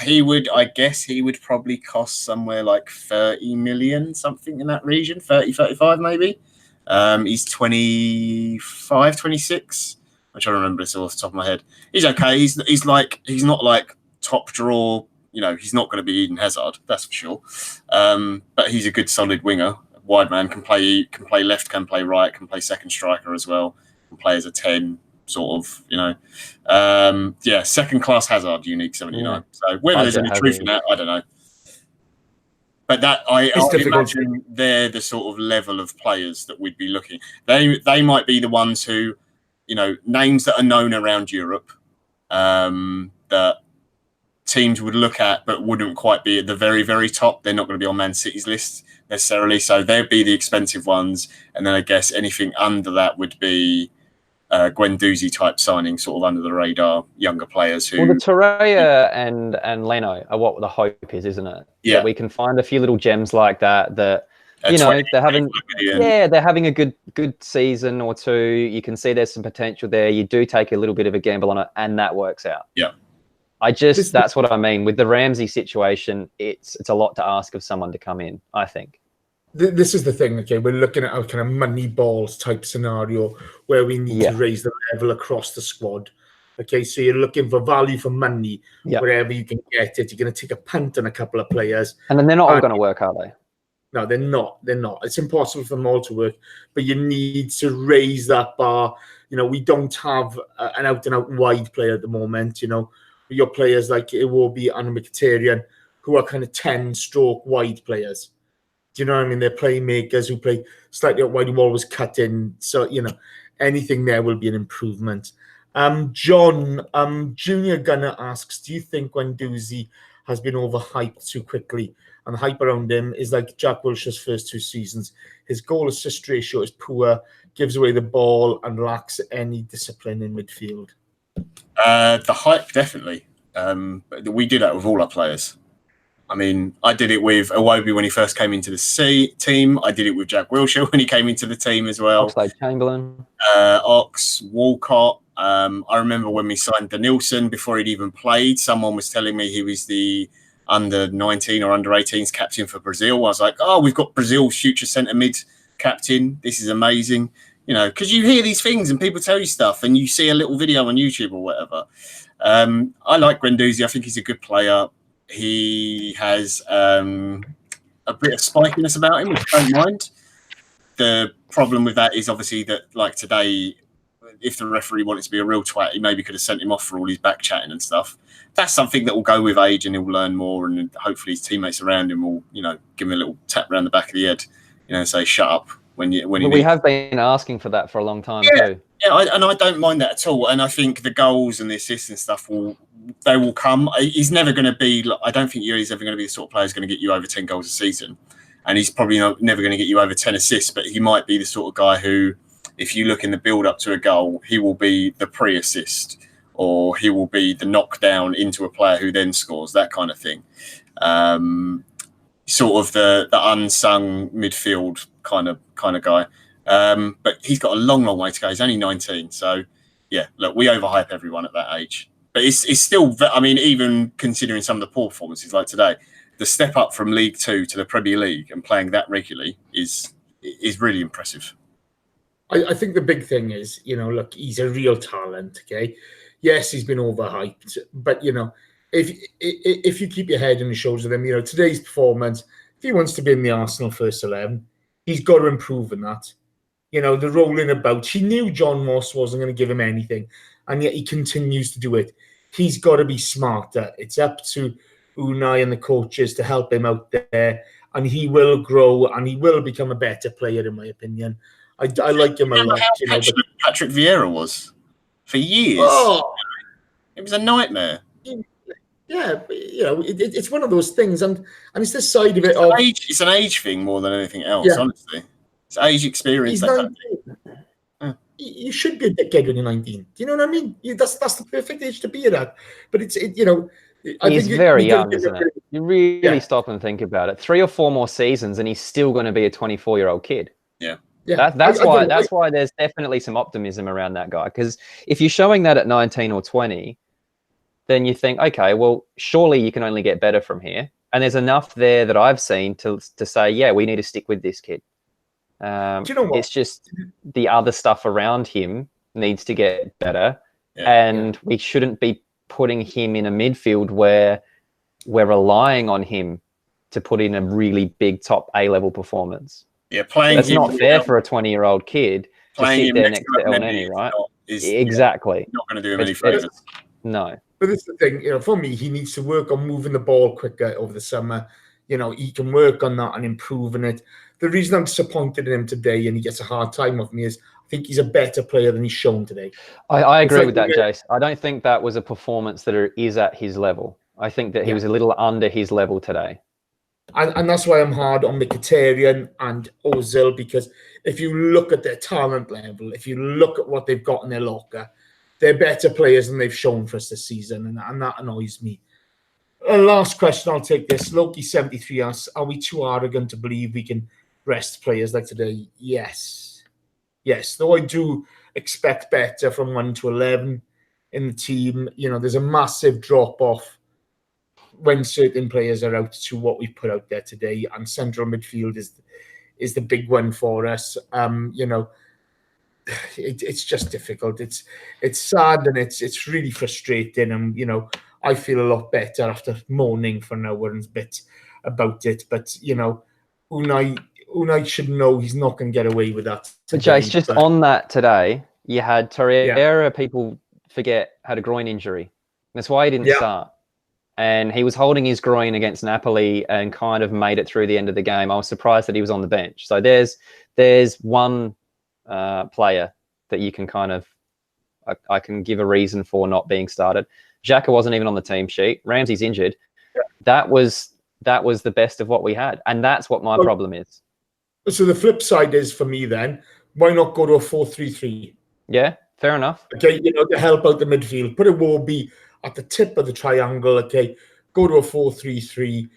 He would probably cost somewhere like 30 million, something in that region, 30, 35 maybe. He's 25, 26. I'm trying to remember this off the top of my head. He's okay. He's not like top draw. He's not going to be Eden Hazard, that's for sure. But he's a good solid winger. Wide man, can play left, can play right, can play second striker as well. Can play as a 10, sort of, second class Hazard, unique 79. Yeah. So whether there's any truth in that, I don't know. But that I imagine they're the sort of level of players that we'd be looking. They might be the ones who, names that are known around Europe, that teams would look at but wouldn't quite be at the very, very top. They're not going to be on Man City's list necessarily, so they'd be the expensive ones, and then I guess anything under that would be Guendouzi type signing, sort of under the radar, younger players who. Well, the Torreira and Leno are what the hope is, isn't it? Yeah, that we can find a few little gems like that. They're having a good season or two. You can see there's some potential there. You do take a little bit of a gamble on it, and that works out. Yeah. That's what I mean. With the Ramsey situation, it's a lot to ask of someone to come in, I think. This is the thing, okay? We're looking at a kind of money balls type scenario where we need to raise the level across the squad. Okay, so you're looking for value for money wherever you can get it. You're going to take a punt on a couple of players. And then they're not all going to work, are they? No, they're not. They're not. It's impossible for them all to work. But you need to raise that bar. We don't have an out-and-out wide player at the moment, Your players like Iwobi and Mkhitaryan, who are kind of 10-stroke wide players. Do you know what I mean? They're playmakers who play slightly out wide, who always cut in. So, anything there will be an improvement. John, Junior Gunner asks, do you think Guendouzi has been overhyped too quickly? And the hype around him is like Jack Wilshere's first 2 seasons. His goal-assist ratio is poor, gives away the ball, and lacks any discipline in midfield. The hype, definitely. We do that with all our players. I mean, I did it with Iwobi when he first came into the team. I did it with Jack Wilshere when he came into the team as well. Chamberlain. Ox, Walcott. I remember when we signed Denilson before he'd even played, someone was telling me he was the under 19 or under 18s captain for Brazil. I was like, we've got Brazil's future centre mid captain. This is amazing. Because you hear these things and people tell you stuff and you see a little video on YouTube or whatever. I like Guendouzi. I think he's a good player. He has a bit of spikiness about him, which I don't mind. The problem with that is obviously that, like today, if the referee wanted to be a real twat, he maybe could have sent him off for all his back chatting and stuff. That's something that will go with age and he'll learn more, and hopefully his teammates around him will, give him a little tap around the back of the head, say shut up when you. We have been asking for that for a long time too. Yeah, I don't mind that at all, and I think the goals and the assists and stuff will come. He's never going to be. I don't think he's ever going to be the sort of player who's going to get you over 10 goals a season, and he's probably never going to get you over 10 assists. But he might be the sort of guy who, if you look in the build up to a goal, he will be the pre-assist, or he will be the knockdown into a player who then scores, that kind of thing. Sort of the unsung midfield kind of guy. But he's got a long way to go. He's only 19. So, yeah, look, we overhype everyone at that age. But it's still, I mean, even considering some of the poor performances like today, the step up from League Two to the Premier League and playing that regularly is really impressive. I think the big thing is, look, he's a real talent, okay? Yes, he's been overhyped, but, if you keep your head on the shoulders of him, today's performance, if he wants to be in the Arsenal first 11, he's got to improve in that. The rolling about. He knew John Moss wasn't going to give him anything, and yet he continues to do it. He's got to be smarter. It's up to Unai and the coaches to help him out there and he will grow, and he will become a better player, in my opinion. I like him a lot. How Patrick Vieira was for years. Oh, it was a nightmare. Yeah, but, it's one of those things, and it's this side of it. It's an age thing more than anything else. Honestly, it's age experience. He's 19. You should be a dickhead when you're 19. Do you know what I mean? That's the perfect age to be at. But I he's think very young, isn't it? You really stop and think about it. 3 or 4 more seasons, and he's still going to be a 24-year-old kid. Yeah. That's why there's definitely some optimism around that guy. Because if you're showing that at 19 or 20, then you think, okay, well, surely you can only get better from here. And there's enough there that I've seen to say, yeah, we need to stick with this kid. Do you know what? It's just the other stuff around him needs to get better. And we shouldn't be putting him in a midfield where we're relying on him to put in a really big top A-level performance. Yeah, playing that's not fair for a 20-year-old kid to sit there next to Elneny, right? Exactly. Not going to do him any favors. No. But this is the thing, for me, he needs to work on moving the ball quicker over the summer. He can work on that and improving it. The reason I'm disappointed in him today and he gets a hard time with me is I think he's a better player than he's shown today. I agree with that, Jace. I don't think that was a performance that is at his level. I think that he was a little under his level today. And that's why I'm hard on Mkhitaryan and Ozil, because if you look at their talent level, if you look at what they've got in their locker, they're better players than they've shown for us this season, and that annoys me. Last question, I'll take this. Loki73 asks, are we too arrogant to believe we can rest players like today? Yes, though I do expect better from 1 to 11 in the team. There's a massive drop-off when certain players are out to what we've put out there today, and central midfield is the big one for us. It's just difficult. It's sad, and it's really frustrating, and I feel a lot better after moaning for an hour and a bit about it. But Unai should know he's not going to get away with that. But Jace, just on that today, you had Torreira. People forget had a groin injury. That's why he didn't start. And he was holding his groin against Napoli and kind of made it through the end of the game. I was surprised that he was on the bench. So there's one player that you can kind of, I can give a reason for not being started. Xhaka wasn't even on the team sheet. Ramsey's injured. Yeah. That was the best of what we had. And that's what my problem is. So the flip side is, for me then, why not go to a 4-3-3? Yeah, fair enough. Okay, to help out the midfield. Put Iwobi at the tip of the triangle, okay, go to a 4-3-3.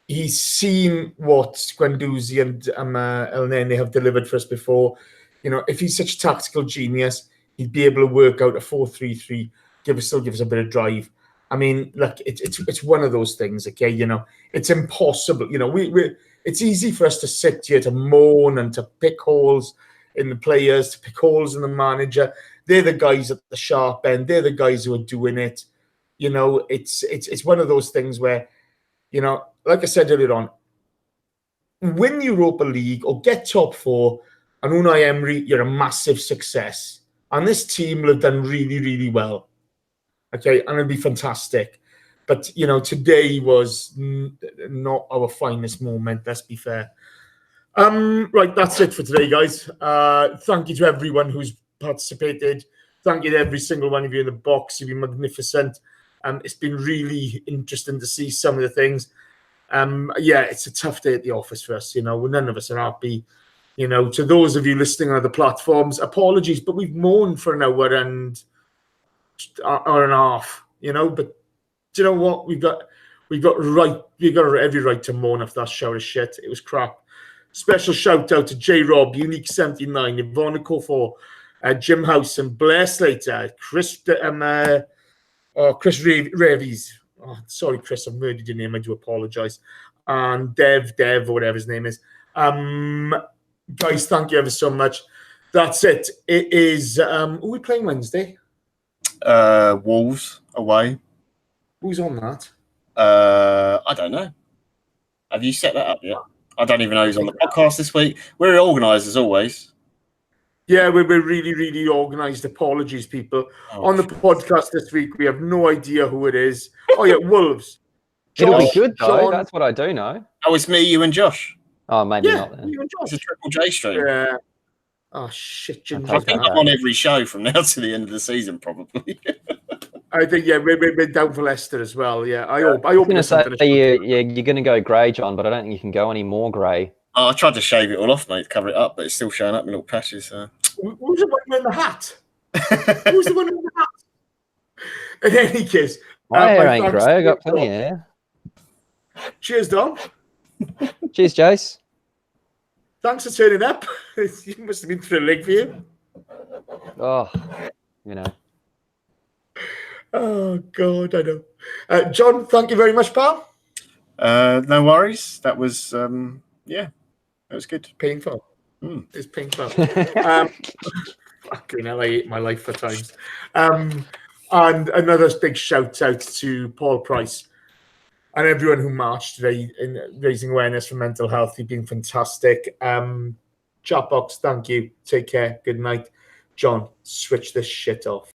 He's seen what Guendouzi and Elneny have delivered for us before. If he's such a tactical genius, he'd be able to work out a 4-3-3, still give us a bit of drive. I mean, look, it's one of those things, okay? It's impossible. It's easy for us to sit here to moan and to pick holes in the players, to pick holes in the manager. They're the guys at the sharp end. They're the guys who are doing it. It's one of those things where, like I said earlier on, win Europa League or get top 4, and Unai Emery, you're a massive success. And this team will have done really, really well. Okay, and it'll be fantastic. But, today was not our finest moment, let's be fair. Right, that's it for today, guys. Thank you to everyone who's participated. Thank you to every single one of you in the box. You've been magnificent. It's been really interesting to see some of the things. It's a tough day at the office for us. None of us are happy. To those of you listening on other platforms, apologies, but we've moaned for an hour and a half. But do you know what? We got every right to moan if that show is shit. It was crap. Special shout out to J Rob, Unique 79, Yvonne Kofor, Jim House, and Blair Slater, Chris Revies. Oh, sorry, Chris, I've murdered your name. I do apologise. And Dev, or whatever his name is. Guys, thank you ever so much. That's it. It is. Who are we playing Wednesday? Wolves away. Who's on that? I don't know. Have you set that up yet? I don't even know who's on the podcast this week. We're organised as always. Yeah, we're really, really organised. Apologies, people. On the podcast this week, we have no idea who it is. Oh, yeah, Wolves. It'll be Josh, good though. John. That's what I do know. Oh, it's me, you, and Josh. Oh, maybe Yeah, not then. you and It's Josh. a Triple J stream. Yeah. Oh shit, Ginger. I I think that. I'm on every show from now to the end of the season, probably. I think we're down for Leicester as well. Yeah, I hope. I was going to there's say something to show. you're going to go grey, John, but I don't think you can go any more grey. Oh, I tried to shave it all off, mate, to cover it up, but it's still showing up in little patches. So. Who's the one wearing the hat? Who's the one wearing the hat? In any case, My hair my ain't thanks grey. I to got you, plenty Dom. of hair. Cheers, Dom. Cheers, Jace. Thanks for turning up. It must have been thrilling for you. Oh, you know. Oh God, I know. John, thank you very much, pal. No worries. That was, that was good. Painful. It's painful. Fucking hell, I hate my life at times. And another big shout out to Paul Price and everyone who marched today in raising awareness for mental health. You've been fantastic. Chatbox, thank you. Take care. Good night. John, switch this shit off.